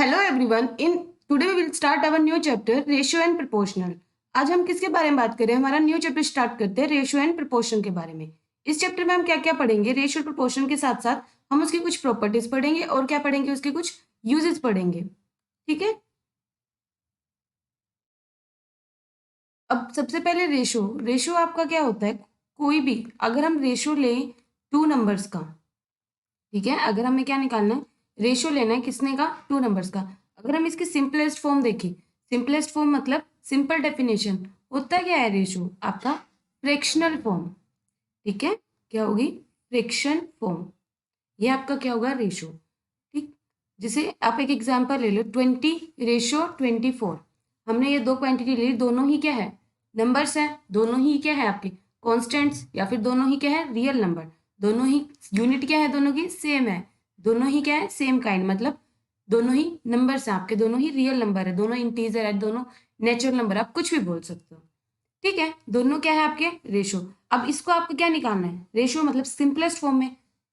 Hello everyone, in today we will start our new chapter ratio and proportional. आज हम किसके बारे में बात करें? हमारा न्यू चैप्टर स्टार्ट करते हैं रेशियो एंड प्रोपोर्शन के बारे में। इस चैप्टर में हम क्या क्या पढ़ेंगे? रेशियो प्रोपोर्शन के साथ साथ हम उसकी कुछ प्रॉपर्टीज पढ़ेंगे और क्या पढ़ेंगे, उसके कुछ यूजेस पढ़ेंगे। ठीक है। अब सबसे पहले रेशियो आपका क्या होता है? कोई भी अगर हम रेशियो लें टू नंबर्स का, ठीक है, अगर हमें क्या निकालना है, रेशियो लेना है किसने का? टू नंबर्स का। अगर हम इसकी सिंपलेस्ट फॉर्म देखें, सिंपलेस्ट फॉर्म मतलब सिंपल डेफिनेशन होता क्या है रेशियो आपका? Fractional form. ठीक है, क्या होगी? Fraction form. ये आपका क्या होगा? रेशियो। ठीक, जैसे आप एक एग्जांपल ले लो, 20:24। हमने ये दो क्वांटिटी ली, दोनों ही क्या है? नंबर्स हैं। दोनों ही क्या है आपके? कॉन्स्टेंट्स, या फिर दोनों ही क्या है? Real number. दोनों ही यूनिट क्या है? दोनों की सेम है। दोनों ही क्या है? सेम काइंड, मतलब दोनों ही नंबर्स हैं आपके, दोनों ही रियल नंबर है, दोनों इंटीजर है, दोनों नेचुरल नंबर, आप कुछ भी बोल सकते हो। ठीक है, दोनों क्या है आपके? रेशो। अब इसको आपको क्या निकालना है? रेशो मतलब सिंपलेस्ट फॉर्म में,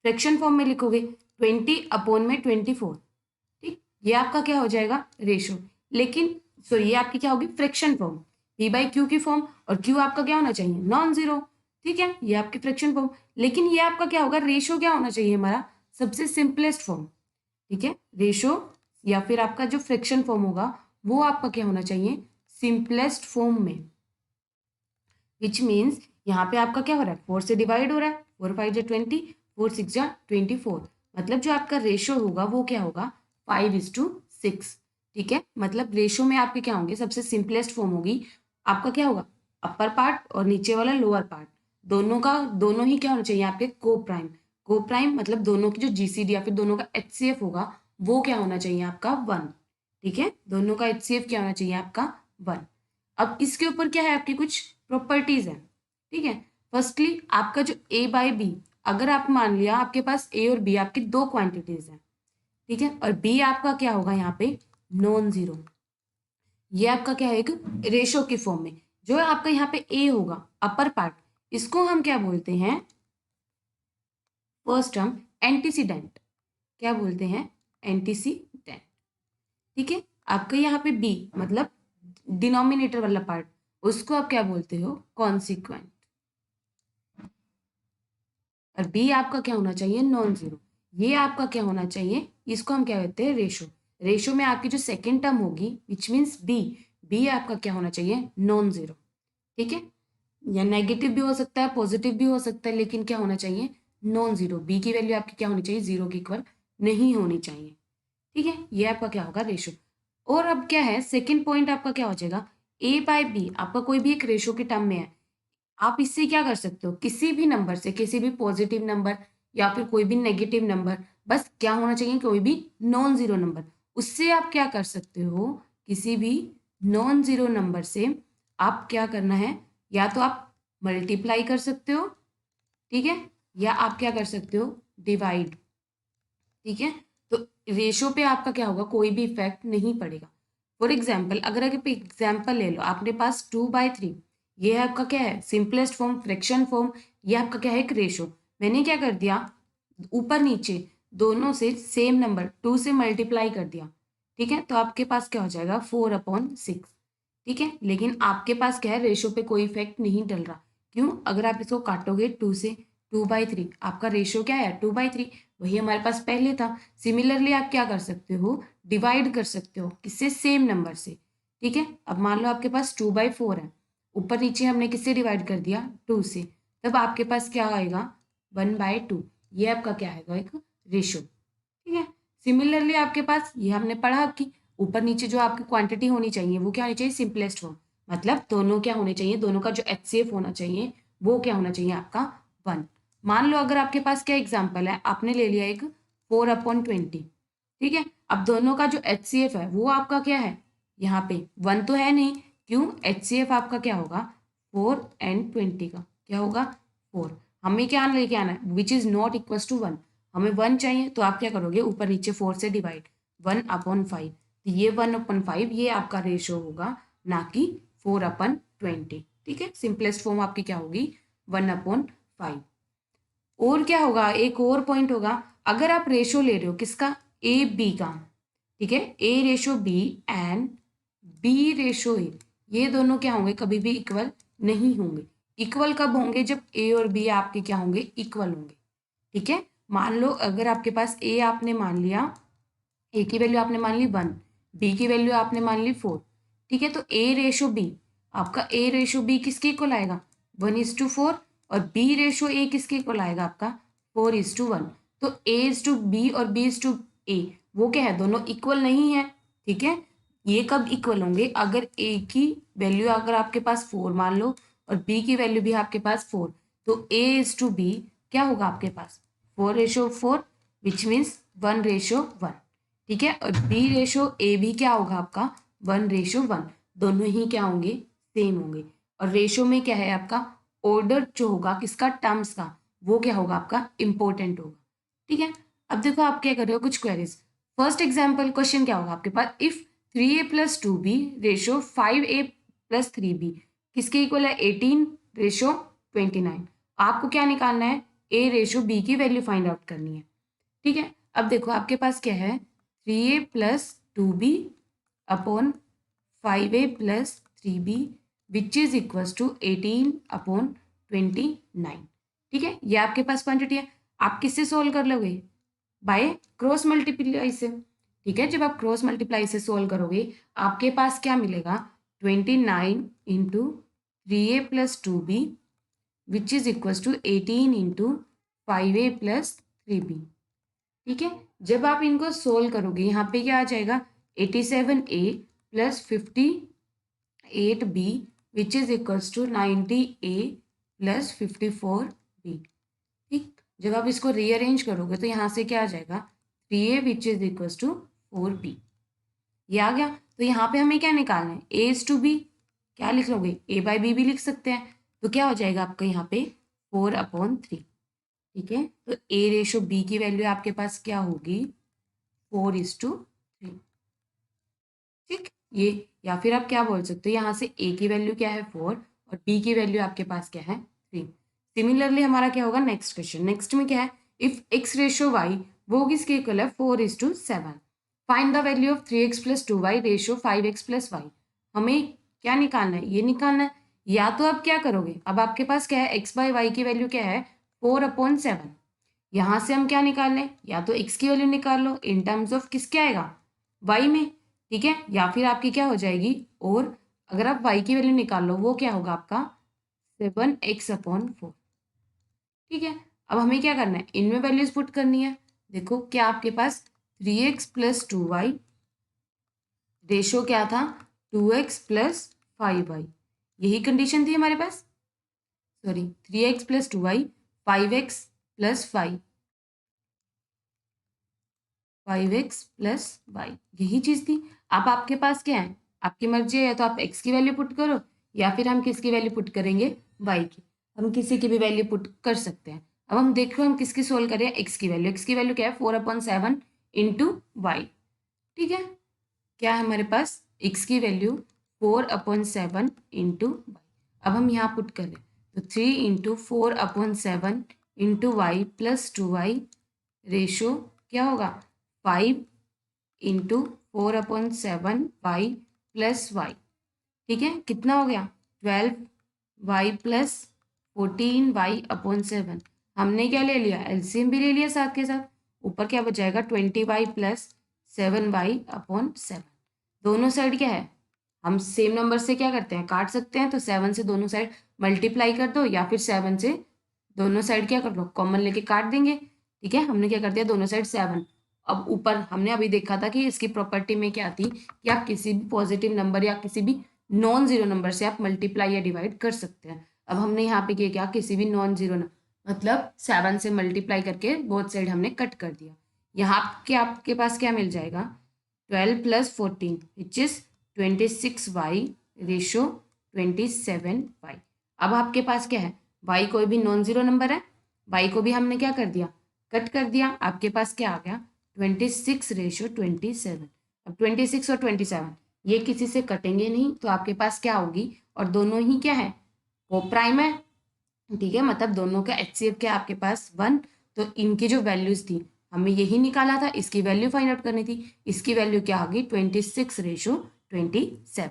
फ्रैक्शन फॉर्म में लिखोगे 20/24। ठीक, ये आपका क्या हो जाएगा? रेशो। लेकिन सॉरी, ये आपकी क्या होगी? फ्रैक्शन फॉर्म, p/q की फॉर्म, और q आपका क्या होना चाहिए? Non zero. ठीक है, ये आपकी फ्रैक्शन फॉर्म। लेकिन ये आपका क्या होगा? रेशो क्या होना चाहिए हमारा? सबसे सिंपलेस्ट फॉर्म। ठीक है, रेशो या फिर आपका जो फ्रैक्शन फॉर्म होगा वो आपका क्या होना चाहिए? सिंपलेस्ट फॉर्म में। विच मीन्स यहाँ पे आपका क्या हो रहा है? 4 से डिवाइड हो रहा है। 4×5 = 20, 4×6 = 24। मतलब जो आपका रेशो होगा वो क्या होगा? 5:6। ठीक है, मतलब रेशो में आपके क्या होंगे? सबसे सिंपलेस्ट फॉर्म होगी आपका क्या होगा? अपर पार्ट और नीचे वाला लोअर पार्ट, दोनों ही क्या होना चाहिए आपके? को प्राइम। को प्राइम मतलब दोनों की जो जीसीडी या फिर दोनों का एचसीएफ होगा वो क्या होना चाहिए आपका? 1। ठीक है, दोनों का एचसीएफ क्या होना चाहिए आपका? 1। अब इसके ऊपर क्या है आपकी? कुछ प्रॉपर्टीज है। ठीक है, फर्स्टली आपका जो a/b, अगर आप मान लिया आपके पास a और b आपकी दो क्वांटिटीज हैं, ठीक है, और b आपका क्या होगा यहाँ पे? Non zero. ये आपका क्या है? एक रेशो की फॉर्म में। जो आपका यहाँ पे a होगा अपर पार्ट, इसको हम क्या बोलते हैं? First term antecedent. क्या बोलते हैं? एंटीसीडेंट। ठीक है, आपका यहाँ पे b मतलब डिनोमिनेटर वाला पार्ट, उसको आप क्या बोलते हो? कॉन्सिक्वेंट। और बी आपका क्या होना चाहिए? Non zero. ये आपका क्या होना चाहिए? इसको हम क्या कहते हैं? रेशो। रेशो में आपकी जो सेकेंड टर्म होगी विच मीन्स बी आपका क्या होना चाहिए? Non zero. ठीक है, या नेगेटिव भी हो सकता है, पॉजिटिव भी हो सकता है, लेकिन क्या होना चाहिए? Non zero. बी की वैल्यू आपकी क्या होनी चाहिए? जीरो के इक्वल नहीं होनी चाहिए। ठीक है, ये आपका क्या होगा? रेशो। और अब क्या है सेकेंड पॉइंट आपका? क्या हो जाएगा? a/b आपका कोई भी एक रेशो के टर्म में है, आप इससे क्या कर सकते हो? किसी भी नंबर से, किसी भी पॉजिटिव नंबर या फिर कोई भी नेगेटिव नंबर, बस क्या होना चाहिए? कोई भी नॉन जीरो नंबर, उससे आप क्या कर सकते हो? किसी भी नॉन जीरो नंबर से आप क्या करना है? या तो आप मल्टीप्लाई कर सकते हो, ठीक है, या आप क्या कर सकते हो? डिवाइड। ठीक है, तो रेशो पे आपका क्या होगा? कोई भी इफेक्ट नहीं पड़ेगा। फॉर एग्जाम्पल, अगर आप एग्जाम्पल ले लो, आपके पास 2/3, ये है आपका क्या है? Simplest form, fraction form. ये आपका क्या है? एक रेशो। मैंने क्या कर दिया? ऊपर नीचे दोनों से सेम नंबर 2 से मल्टीप्लाई कर दिया। ठीक है, तो आपके पास क्या हो जाएगा? 4/6। ठीक है, लेकिन आपके पास क्या है? रेशो पे कोई इफेक्ट नहीं डल रहा। क्यों? अगर आप इसको काटोगे 2 से, 2/3 आपका रेशियो क्या है? 2/3, वही हमारे पास पहले था। सिमिलरली आप क्या कर सकते हो? डिवाइड कर सकते हो, किससे? सेम नंबर से। ठीक है, अब मान लो आपके पास 2/4 है, ऊपर नीचे हमने किससे डिवाइड कर दिया? 2 से, तब आपके पास क्या आएगा? 1/2। ये आपका क्या आएगा? एक रेशियो। ठीक है, सिमिलरली आपके पास ये हमने पढ़ा कि ऊपर नीचे जो आपकी क्वांटिटी होनी चाहिए वो क्या होनी चाहिए? सिंपलेस्ट फॉर्म, मतलब दोनों क्या होने चाहिए? दोनों का जो एचसीएफ होना चाहिए वो क्या होना चाहिए आपका? 1। मान लो अगर आपके पास क्या एग्जाम्पल है, आपने ले लिया एक 4/20। ठीक है, अब दोनों का जो एचसीएफ है वो आपका क्या है? यहाँ पे 1 तो है नहीं, क्यों? एचसीएफ आपका क्या होगा? 4 और 20 का क्या होगा? 4। हमें क्या लेके आना है? Which is not equal to 1। हमें 1 चाहिए, तो आप क्या करोगे? ऊपर नीचे 4 से डिवाइड, 1/5। तो ये 1/5 ये आपका रेशियो होगा, ना कि 4/20। ठीक है, सिंपलेस्ट फॉर्म आपकी क्या होगी? 1/5। और क्या होगा? एक और पॉइंट होगा, अगर आप रेशियो ले रहे हो किसका? ए बी का, ठीक है, A ratio B and B ratio A, ये दोनों क्या होंगे, कभी भी इक्वल नहीं होंगे। इक्वल कब होंगे, जब ए और बी आपके क्या होंगे, इक्वल होंगे। ठीक है, मान लो अगर आपके पास ए आपने मान लिया, ए की वैल्यू आपने मान ली 1, बी की वैल्यू आपने मान ली 4। ठीक है, तो ए रेशो बी, आपका ए रेशो बी किसके इक्वल आएगा, 1:4, और बी रेशो ए किसके इक्वल आएगा आपका, 4:1। तो A:B और B:A वो क्या है, दोनों इक्वल नहीं है। ठीक है, ये कब इक्वल होंगे, अगर ए की वैल्यू अगर आपके पास 4 मान लो और बी की वैल्यू भी आपके पास 4, तो A:B क्या होगा आपके पास, 4:4, विच मीन्स 1:1। ठीक है, और बी रेशो ए भी क्या होगा आपका, 1:1। दोनों ही क्या होंगे, सेम होंगे। और रेशो में क्या है आपका, ऑर्डर जो होगा किसका, टर्म्स का, वो क्या होगा आपका, इंपॉर्टेंट होगा। ठीक है, अब देखो आप क्या कर रहे हो, कुछ क्वेरीज। फर्स्ट एग्जाम्पल क्वेश्चन क्या होगा आपके पास, if 3a + 2b ratio 5a + 3b किसके इक्वल है, 18:29। आपको क्या निकालना है, a रेशो b की वैल्यू फाइंड आउट करनी है। ठीक है, अब देखो आपके पास क्या है, 3a + 2b upon 5a + 3b which is equals to 18/29। ठीक है, ये आपके पास क्वांटिटी है। आप किससे सोल्व कर लोगे, बाय क्रॉस मल्टीप्लाई से। ठीक है, जब आप क्रॉस मल्टीप्लाई से सोल्व करोगे आपके पास क्या मिलेगा, 29 into 3a + 2b which is equals to 18 into 5a + 3b। ठीक है, जब आप इनको सोल्व करोगे यहाँ पे क्या आ जाएगा, 87a + 58b which is equals to 90a + 54b। ठीक, जब आप इसको रीअरेंज करोगे तो यहाँ से क्या आ जाएगा, 3a which is equals to 4b। ये आ गया, तो यहाँ पे हमें क्या निकालना है, A:B, क्या लिख लोगे, A/B भी लिख सकते हैं। तो क्या हो जाएगा आपका यहाँ पे 4/3। ठीक है, तो A रेशो B की वैल्यू आपके पास क्या होगी, 4:3। ठीक, ये, या फिर आप क्या बोल सकते हो, यहाँ से A की वैल्यू क्या है 4 और B की वैल्यू आपके पास क्या है 3। सिमिलरली हमारा क्या होगा, नेक्स्ट क्वेश्चन, नेक्स्ट में क्या है, इफ x रेशो y वो किसके इक्वल है, 4:7। Find the value of 3x + 2y ratio 5x + y। हमें क्या निकालना है, ये निकालना है। या तो आप क्या करोगे, अब आपके पास क्या है, x/y की वैल्यू क्या है, 4/7। यहाँ से हम क्या निकाल लें, या तो x की वैल्यू निकाल लो इन टर्म्स ऑफ किसके आएगा, y में। ठीक है, या फिर आपकी क्या हो जाएगी, और अगर आप y की वैल्यू निकाल लो वो क्या होगा आपका 7x/4। ठीक है, अब हमें क्या करना है, इनमें वैल्यूज पुट करनी है। देखो क्या आपके पास 3x + 2y रेशो क्या था, 2x + 5y, यही कंडीशन थी हमारे पास, sorry 3x + 2y 5x + 5x + y, यही चीज थी। अब आपके पास क्या है, आपकी मर्जी है, या तो आप x की वैल्यू पुट करो या फिर हम किसकी वैल्यू पुट करेंगे, y की। हम किसी की भी वैल्यू पुट कर सकते हैं। अब हम देखो हम किसकी सोल्व करें, x की वैल्यू, x की वैल्यू क्या है 4/7 इंटू वाई। ठीक है, क्या है हमारे पास, x की वैल्यू 4/7 इंटू वाई। अब हम यहाँ पुट करें तो 3 into 4/7 into Y + 2y ratio क्या होगा, 5 इंटू 4/7 वाई + y। ठीक है, कितना हो गया, 12y + 14y/7। हमने क्या ले लिया, एलसीएम भी ले लिया साथ के साथ। ऊपर क्या बचाएगा, 20y + 7y/7। दोनों साइड क्या है, हम सेम नंबर से क्या करते हैं, काट सकते हैं। तो 7 से दोनों साइड मल्टीप्लाई कर दो, या फिर 7 से दोनों साइड क्या कर लो, कॉमन लेके काट देंगे। ठीक है, हमने क्या कर दिया, दोनों साइड 7। अब ऊपर हमने अभी देखा था कि इसकी प्रॉपर्टी में क्या थी, कि आप किसी भी पॉजिटिव नंबर या किसी भी नॉन जीरो नंबर से आप मल्टीप्लाई या डिवाइड कर सकते हैं। अब हमने यहाँ पे किया क्या, किसी भी नॉन जीरो मतलब 7 से मल्टीप्लाई करके बोथ साइड हमने कट कर दिया। यहाँ के आपके पास क्या मिल जाएगा, 12 + 14 which is 26y ratio 27y। अब आपके पास क्या है, y कोई भी नॉन जीरो नंबर है, y को भी हमने क्या कर दिया, कट कर दिया। आपके पास क्या आ गया, 26:27। अब 26 और 27 ये किसी से कटेंगे नहीं, तो आपके पास क्या होगी, और दोनों ही क्या है, को प्राइम है। ठीक है, मतलब दोनों का HCF क्या आपके पास 1। तो इनकी जो वैल्यूज थी हमें यही निकाला था, इसकी वैल्यू फाइंड आउट करनी थी। इसकी वैल्यू क्या होगी 26:27।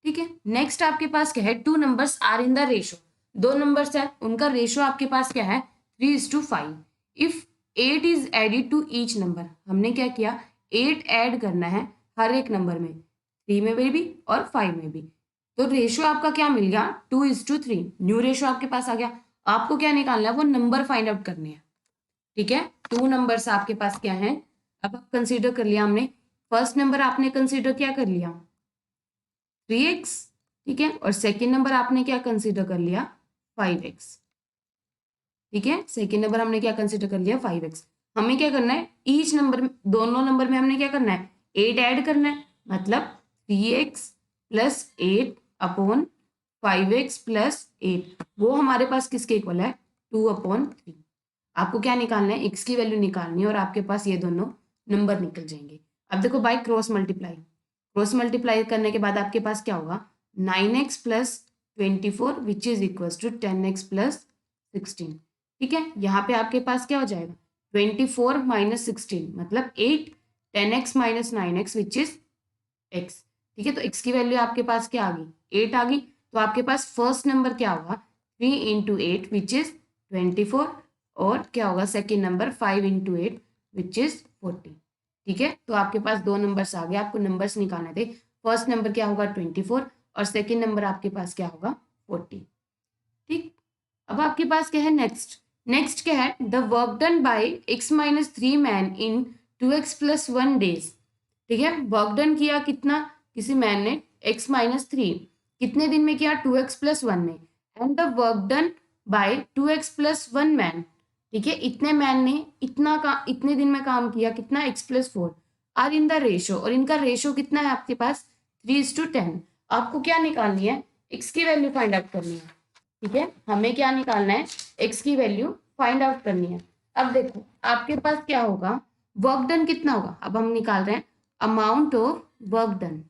ठीक है, नेक्स्ट आपके पास क्या है, two numbers are in the ratio, दो नंबर्स है उनका रेशो आपके पास क्या है 3:5। If 8 is added to each number, हमने क्या किया 8 ऐड करना है हर एक नंबर में, 3 में भी और 5 में भी। तो रेशो आपका क्या मिल गया 2:3, न्यू रेशो आपके पास आ गया। आपको क्या निकालना है, वो नंबर फाइंड आउट करने हैं। ठीक है, टू नंबर्स आपके पास क्या है, अब आप कंसीडर कर लिया हमने। फर्स्ट नंबर आपने कंसीडर क्या कर लिया 3x, ठीक है, और सेकेंड नंबर आपने क्या कंसीडर कर लिया 5x। ठीक है, सेकेंड नंबर हमने क्या कंसीडर कर लिया 5x। हमें क्या करना है, ईच नंबर दोनों नंबर में हमने क्या करना है 8 ऐड करना है, मतलब 3x plus 8 upon 5x plus 8, वो हमारे पास किसके इक्वल है 2/3। आपको क्या निकालना है, x की वैल्यू निकालनी है और आपके पास ये दोनों नंबर निकल जाएंगे। अब देखो by cross multiply, cross multiply करने के बाद आपके पास क्या होगा 9x plus 24 which is equal to 10x plus 16। ठीक है, यहाँ पे आपके पास क्या हो जाएगा 24 माइनस 16 मतलब 8, 10x minus 9x which is x। ठीक है, तो x की वैल्यू आपके पास क्या आ गई 8 आ गई। तो आपके पास फर्स्ट नंबर क्या होगा 3 इंटू 8 विच इज 24, और क्या होगा second number 5 into 8 which is 40। ठीक है, तो आपके पास दो नंबर्स आ गए, आपको नंबर्स निकालने थे। फर्स्ट नंबर क्या होगा 24 और सेकेंड नंबर आपके पास क्या होगा 40। ठीक, अब आपके पास क्या है नेक्स्ट, नेक्स्ट क्या है the work done by x-3 man in 2x plus 1 days. ठीक है, वर्क डन किया कितना किसी मैन ने x-3 कितने दिन में किया 2x प्लस 1 में, and the work done by 2x plus 1 man. ठीक है, इतने मैन ने इतने दिन में काम किया कितना x plus 4 are in the ratio, और इनका रेशो कितना है आपके पास 3:10। आपको क्या निकालनी है x की वैल्यू फाइंड आउट करनी है। ठीक है, हमें क्या निकालना है x की वैल्यू फाइंड आउट करनी है। अब देखो आपके पास क्या होगा वर्क डन कितना होगा, अब हम निकाल रहे हैं अमाउंट ऑफ वर्क डन।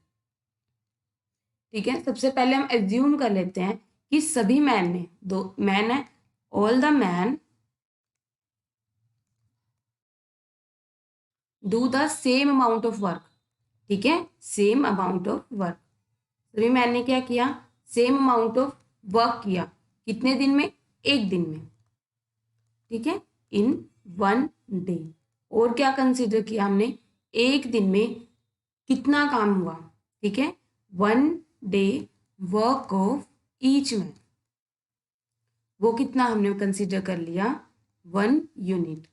ठीक है, सबसे पहले हम एज्यूम कर लेते हैं कि सभी मैन ने, दो मैन है, all the man do the same amount of work. ठीक है, सेम अमाउंट ऑफ वर्क, सभी मैन ने क्या किया सेम अमाउंट ऑफ वर्क किया, कितने दिन में एक दिन में। ठीक है, इन 1 डे, और क्या कंसीडर किया हमने एक दिन में कितना काम हुआ। ठीक है, 1 day work of each man, वो कितना हमने कंसीडर कर लिया 1 यूनिट।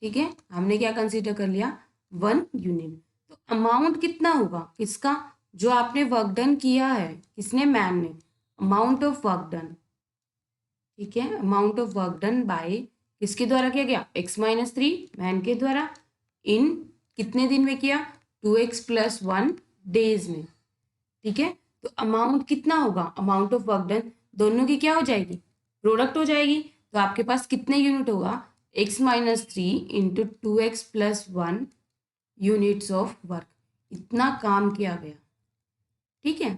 ठीक है, हमने क्या कंसीडर कर लिया 1 यूनिट। तो अमाउंट कितना होगा किसका, जो आपने वर्क डन किया है किसने मैन ने, अमाउंट ऑफ वर्क डन। ठीक है, amount of work done by किसके द्वारा किया गया x-3 मैन के द्वारा, इन कितने दिन में किया 2x प्लस 1 डेज में। ठीक है, तो अमाउंट कितना होगा अमाउंट ऑफ वर्क डन, दोनों की क्या हो जाएगी प्रोडक्ट हो जाएगी। तो आपके पास कितने यूनिट होगा x-3 into 2x plus 1 units of work, इतना काम किया गया। ठीक है,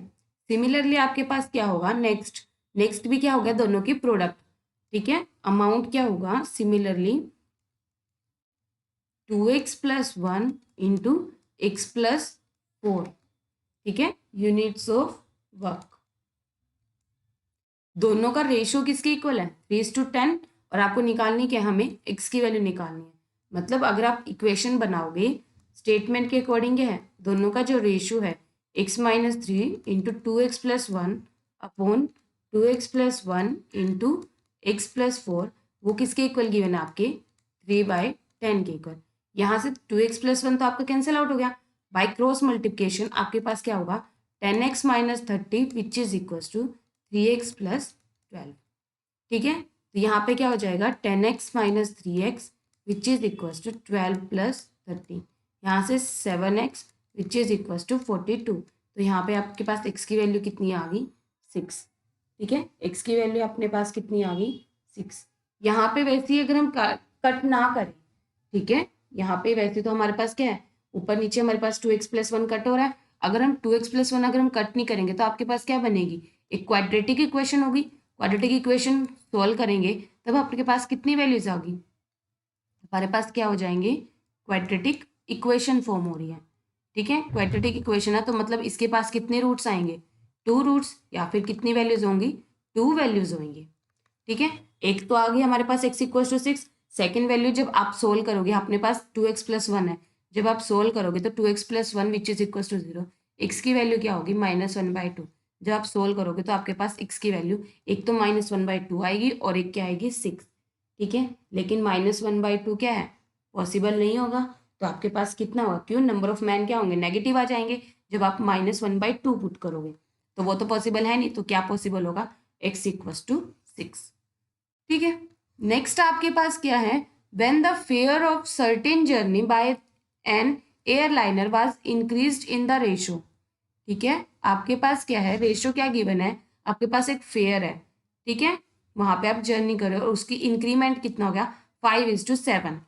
सिमिलरली आपके पास क्या होगा नेक्स्ट, नेक्स्ट भी क्या हो गया दोनों की प्रोडक्ट। ठीक है, अमाउंट क्या होगा similarly 2x plus 1 into x plus 4। ठीक है, यूनिट्स ऑफ वर्क, दोनों का रेशियो किसके इक्वल है 3:10, और आपको निकालनी क्या हमें x की वैल्यू निकालनी है। मतलब अगर आप इक्वेशन बनाओगे स्टेटमेंट के अकॉर्डिंग है, दोनों का जो रेशियो है x-3 into 2x plus 1 upon 2x plus 1 into x plus 4, वो किसके इक्वल गिवन है आपके 3/10 के इक्वल। यहाँ से 2x प्लस 1 तो आपका कैंसिल आउट हो गया, बाय क्रॉस मल्टीप्लिकेशन आपके पास क्या होगा 10x minus 30 which is equal to 3x plus 12। ठीक है, तो यहाँ पे क्या हो जाएगा 10x minus 3x which is equal to 12 plus 30, यहाँ से 7x which is equal to 42। तो यहाँ पे आपके पास x की वैल्यू कितनी आ गई 6। ठीक है, x की वैल्यू अपने पास कितनी आ गई 6। यहाँ पे वैसे ही अगर हम कट ना करें, ठीक है, यहाँ पे वैसे तो हमारे पास क्या है ऊपर नीचे हमारे पास 2x प्लस 1 कट हो रहा है, अगर हम 2x प्लस 1 अगर हम कट नहीं करेंगे तो आपके पास क्या बनेगी एक क्वाड्रेटिक इक्वेशन होगी। क्वाड्रेटिक इक्वेशन सोल्व करेंगे तब आपके पास कितनी वैल्यूज आ गई हमारे पास क्या हो जाएंगे, क्वाड्रेटिक इक्वेशन फॉर्म हो रही है। ठीक है, क्वाड्रेटिक इक्वेशन है तो मतलब इसके पास कितने रूट्स आएंगे, 2 रूट्स, या फिर कितनी वैल्यूज होंगी, 2 वैल्यूज होंगी। ठीक है, एक तो आ गई हमारे पास x equal to 6। Second value जब आप सोल्व करोगे, अपने पास 2x प्लस 1 है, जब आप सोल्व करोगे तो 2x plus 1 which is equal to 0, x की वैल्यू क्या होगी, -1/2। जब आप सोल्व करोगे तो आपके पास x की वैल्यू एक तो -1/2 आएगी और एक क्या आएगी, 6। ठीक है, लेकिन -1/2 क्या है, पॉसिबल नहीं होगा, तो आपके पास कितना होगा, क्यों, नंबर ऑफ मैन क्या होंगे, नेगेटिव आ जाएंगे जब आप -1/2 पुट करोगे, तो वो तो पॉसिबल है नहीं, तो क्या पॉसिबल होगा, x इक्वल टू 6। ठीक है, नेक्स्ट आपके पास क्या है, when the fare of certain journey by an airliner was increased in the ratio. ठीक है, आपके पास क्या है, रेशो क्या गिवन है, आपके पास एक फेयर है। ठीक है, वहां पे आप जर्नी करो और उसकी इंक्रीमेंट कितना हो गया, 5:7।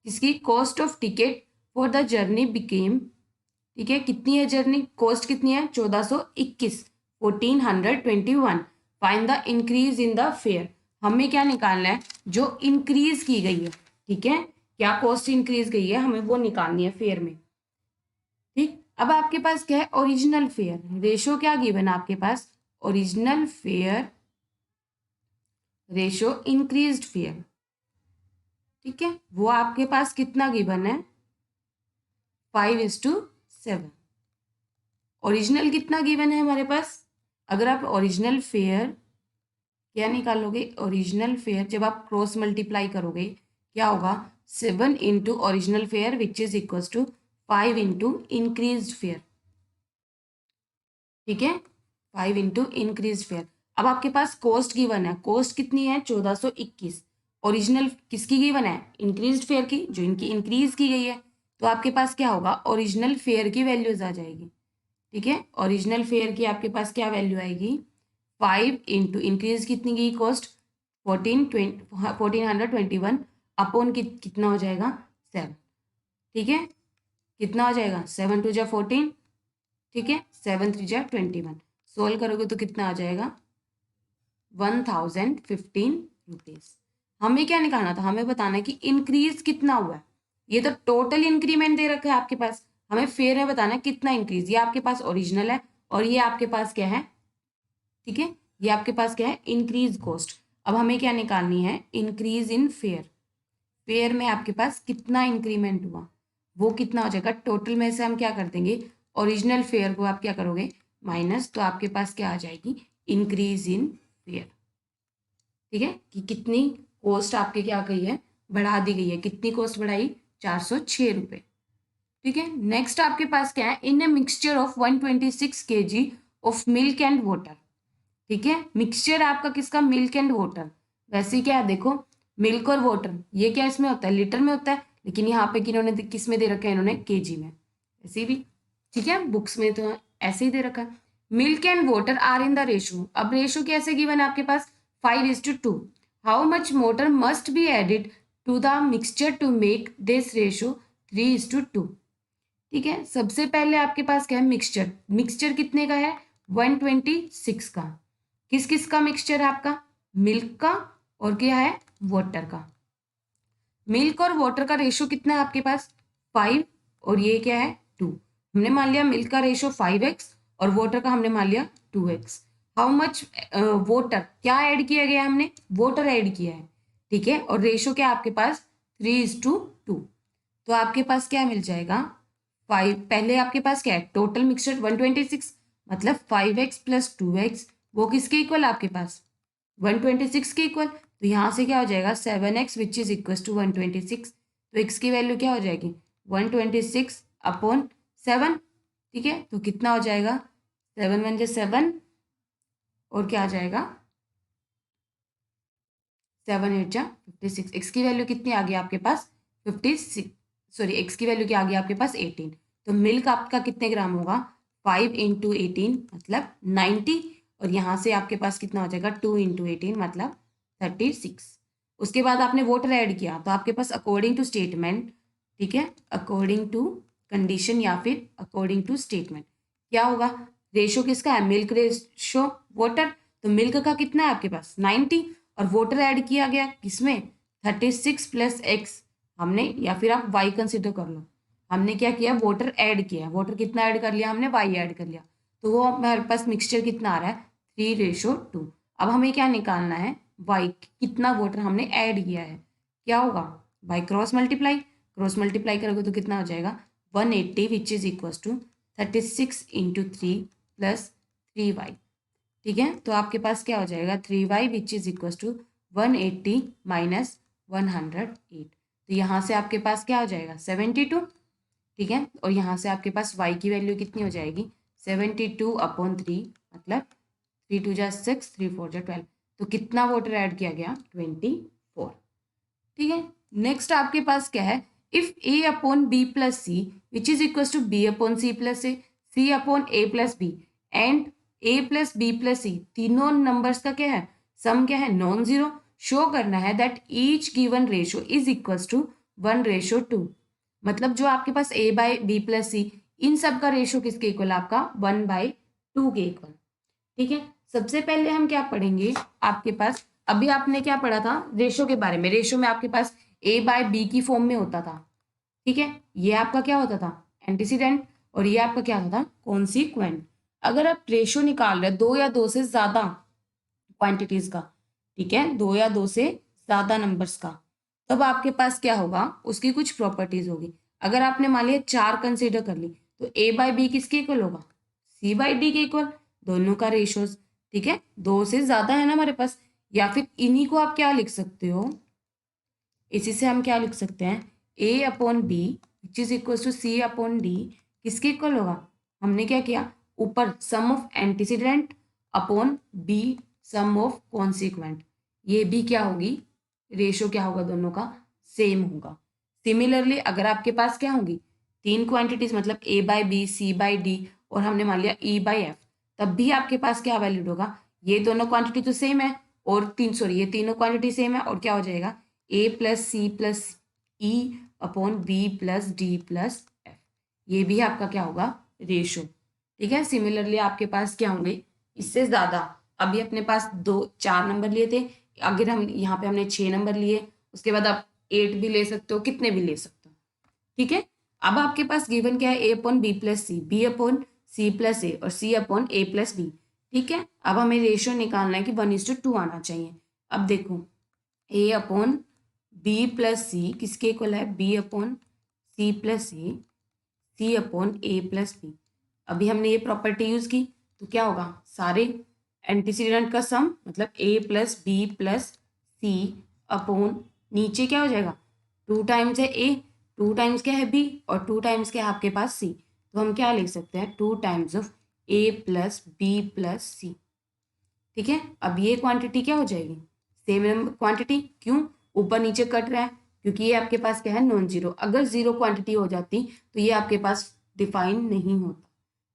इसकी cost of ticket for the journey became, ठीक है, कितनी है जर्नी, कॉस्ट कितनी है, 1421, 1421। Find the increase in the fair, हमें क्या निकालना है, जो इंक्रीज की गई है। ठीक है, क्या कॉस्ट इंक्रीज गई है, हमें वो निकालनी है फेयर में। ठीक, अब आपके पास क्या है, ओरिजिनल फेयर, रेशो क्या गिवन है आपके पास, original fare ratio increased fare. ठीक है, वो आपके पास कितना गिवन है, 5:7। ओरिजिनल कितना गिवन है हमारे पास, अगर आप ओरिजिनल फेयर क्या निकालोगे, ओरिजिनल फेयर जब आप क्रॉस मल्टीप्लाई करोगे क्या होगा, 7 into original fare which is equal to 5 into increase fare. ठीक है, 5 इंटू इंक्रीज फेयर। अब आपके पास कॉस्ट गिवन है, कॉस्ट कितनी है, 1421। ओरिजिनल किसकी गिवन है, इंक्रीज फेयर की, जो इनकी इंक्रीज की गई है, तो आपके पास क्या होगा, ओरिजिनल फेयर की वैल्यूज आ जाएगी। ठीक है, ओरिजिनल फेयर की आपके पास क्या वैल्यू आएगी, 5 इंटू इंक्रीज कितनी की कॉस्ट, 1421 अपॉन कितना हो जाएगा, 7। ठीक है, कितना हो जाएगा, 7 2 जा 14, ठीक है, 7 3 जा 21, सोल्व करोगे तो कितना आ जाएगा, 1015 रुपीज। हमें क्या निकालना था, हमें बताना है कि इंक्रीज कितना हुआ है, ये तो टोटल इंक्रीमेंट दे रखा है आपके पास, हमें फेयर में बताना है कितना इंक्रीज, ये आपके पास ओरिजिनल है और ये आपके पास क्या है, ठीक है, ये आपके पास क्या है, इंक्रीज कॉस्ट। अब हमें क्या निकालनी है, इंक्रीज इन फेयर, फेयर में आपके पास कितना इंक्रीमेंट हुआ, वो कितना हो जाएगा, टोटल में से हम क्या कर देंगे, ओरिजिनल फेयर को आप क्या करोगे, माइनस, तो आपके पास क्या आ जाएगी, इंक्रीज इन फेयर। ठीक है, कि कितनी कॉस्ट आपके क्या गई है, बढ़ा दी गई है, कितनी कॉस्ट बढ़ाई, 406 रुपये। ठीक है, नेक्स्ट आपके पास क्या है, in a mixture of 126 kg of milk and water. ठीक है, मिक्सचर आपका किसका, मिल्क एंड वाटर। वैसे क्या है, देखो मिल्क और वाटर ये क्या इसमें होता है, लीटर में होता है, लेकिन यहाँ पे किन्होंने किस में दे रखा है, इन्होंने केजी में, ऐसे भी। ठीक है, बुक्स में तो ऐसे ही दे रखा है। Milk and water are in the ratio, अब रेशो कैसे गिवन है आपके पास, 5:2। How much water must be added to the mixture to make this ratio 3:2। ठीक है, सबसे पहले आपके पास क्या है, मिक्सचर, मिक्सचर कितने का है, 126 का। किस किस का मिक्सचर है आपका, मिल्क का और क्या है, वाटर का। मिल्क और वाटर का रेशो कितना है आपके पास, 5, और ये क्या है, 2। हमने मान लिया मिल्क का रेशो 5x और वाटर का हमने मान लिया 2x। हाउ मच वाटर, क्या ऐड किया गया, हमने वाटर ऐड किया है। ठीक है, और रेशो क्या आपके पास, 3:2। तो आपके पास क्या मिल जाएगा, 5, पहले आपके पास क्या है, टोटल मिक्सचर 126, मतलब 5x प्लस 2x, वो किसके इक्वल आपके पास, 126 के इक्वल। तो यहाँ से क्या हो जाएगा, 7x which is equal to 126, तो x की वैल्यू क्या हो जाएगी, 126 अपॉन 7। ठीक है, तो कितना हो जाएगा, 7 1 7, और क्या आ जाएगा, 7 8 56, x की वैल्यू कितनी आ गई आपके पास, 56, सॉरी x की वैल्यू क्या आ गई आपके पास, 18। तो मिल्क आपका कितने ग्राम होगा, 5 इंटू 18 मतलब 90, और यहाँ से आपके पास कितना हो जाएगा, 2 इंटू 18 मतलब 36। उसके बाद आपने वाटर ऐड किया, तो आपके पास अकॉर्डिंग टू स्टेटमेंट, ठीक है, अकॉर्डिंग टू कंडीशन या फिर अकॉर्डिंग टू स्टेटमेंट क्या होगा, रेशो किसका है, मिल्क रेशो वाटर, तो मिल्क का कितना है आपके पास 90, और वाटर ऐड किया गया किसमें, 36 प्लस एक्स, हमने, या फिर आप y कंसिडर कर लो, हमने क्या किया, वाटर ऐड किया, वाटर कितना ऐड कर लिया हमने, y ऐड कर लिया, तो वो हमारे पास मिक्सचर कितना आ रहा है, 3:2। अब हमें क्या निकालना है, y कितना वाटर हमने ऐड किया है, क्या होगा, बाय क्रॉस मल्टीप्लाई करोगे तो कितना हो जाएगा, 180 which is equal to 36 into 3 plus 3y। ठीक है, तो आपके पास क्या हो जाएगा, 3y which is equal to 180 minus 108। तो यहाँ से आपके पास क्या हो जाएगा, 72। ठीक है, और यहाँ से आपके पास y की वैल्यू कितनी हो जाएगी, 72/3, मतलब 3×2 = 6, 3×4 = 12। तो कितना वाटर ऐड किया गया, 24। ठीक है, नेक्स्ट आपके पास क्या है, if a/b+c which is equal to b/c+a, c/a+b and a+b+c, तीनों नंबर्स का क्या है, सम क्या है, नॉन जीरो। शो करना है that each given ratio is equal to 1:2, मतलब जो आपके पास a/b+c, इन सब का रेशो किसके इक्वल, आपका 1/2 के इक्वल। ठीक है, सबसे पहले हम क्या पढ़ेंगे, आपके पास अभी आपने क्या पढ़ा था रेशो के बारे में, रेशो में आपके पास a/b की फॉर्म में होता था। ठीक है, ये आपका क्या होता था, एंटीसीडेंट, और ये आपका क्या होता था, कॉन्सिक्वेंट। अगर आप रेशो निकाल रहे 2 या 2 से ज्यादा क्वांटिटीज का, ठीक है, 2 या 2 से ज्यादा नंबर्स का, तब आपके पास क्या होगा, उसकी कुछ प्रॉपर्टीज होगी। अगर आपने मान लिया 4 कंसीडर कर ली, तो a/b किसके इक्वल होगा, c/d के इक्वल, दोनों का रेशोज। ठीक है, 2 से ज्यादा है ना हमारे पास, या फिर इन्हीं को आप क्या लिख सकते हो, इसी से हम क्या लिख सकते हैं, a/b which is equal to c/d किसके इक्वल होगा, हमने क्या किया, ऊपर sum of antecedent upon b sum of consequent, ये भी क्या होगी, रेशो क्या होगा, दोनों का सेम होगा। सिमिलरली अगर आपके पास क्या होगी, 3 क्वांटिटीज, मतलब a/b c/d और हमने मान लिया e/f, तब भी आपके पास क्या वैल्यूड होगा, ये दोनों क्वांटिटी तो सेम है, और ये तीनों क्वांटिटी सेम है, और क्या हो जाएगा, a+c+e/b+d+f, ये भी आपका क्या होगा, रेशो। ठीक है, सिमिलरली आपके पास क्या होंगे, इससे ज्यादा, अभी अपने पास 4 नंबर लिए थे, अगर हम यहाँ पे हमने 6 नंबर लिए, उसके बाद आप 8 भी ले सकते हो, कितने भी ले सकते हो। ठीक है, अब आपके पास गिवन क्या है, a/b+c, b/c+a और c/a+b। ठीक है, अब हमें रेशियो निकालना है कि 1:2 आना चाहिए। अब देखो, a/b+c किसके इक्वल है, b/c+a, c/a+b। अभी हमने ये प्रॉपर्टी यूज की, तो क्या होगा, सारे एंटीसीडेंट का सम, मतलब a+b+c अपॉन, नीचे क्या हो जाएगा, 2 टाइम्स है a, 2 टाइम्स क्या है b, और 2 टाइम्स क्या है आपके पास c, तो हम क्या लिख सकते हैं, 2 टाइम्स ऑफ a+b+c। ठीक है, अब ये क्वांटिटी क्या हो जाएगी, सेम क्वांटिटी, क्यों, ऊपर नीचे कट रहा है, क्योंकि ये आपके पास क्या है, नॉन जीरो। अगर जीरो क्वांटिटी हो जाती तो ये आपके पास डिफाइन नहीं होता,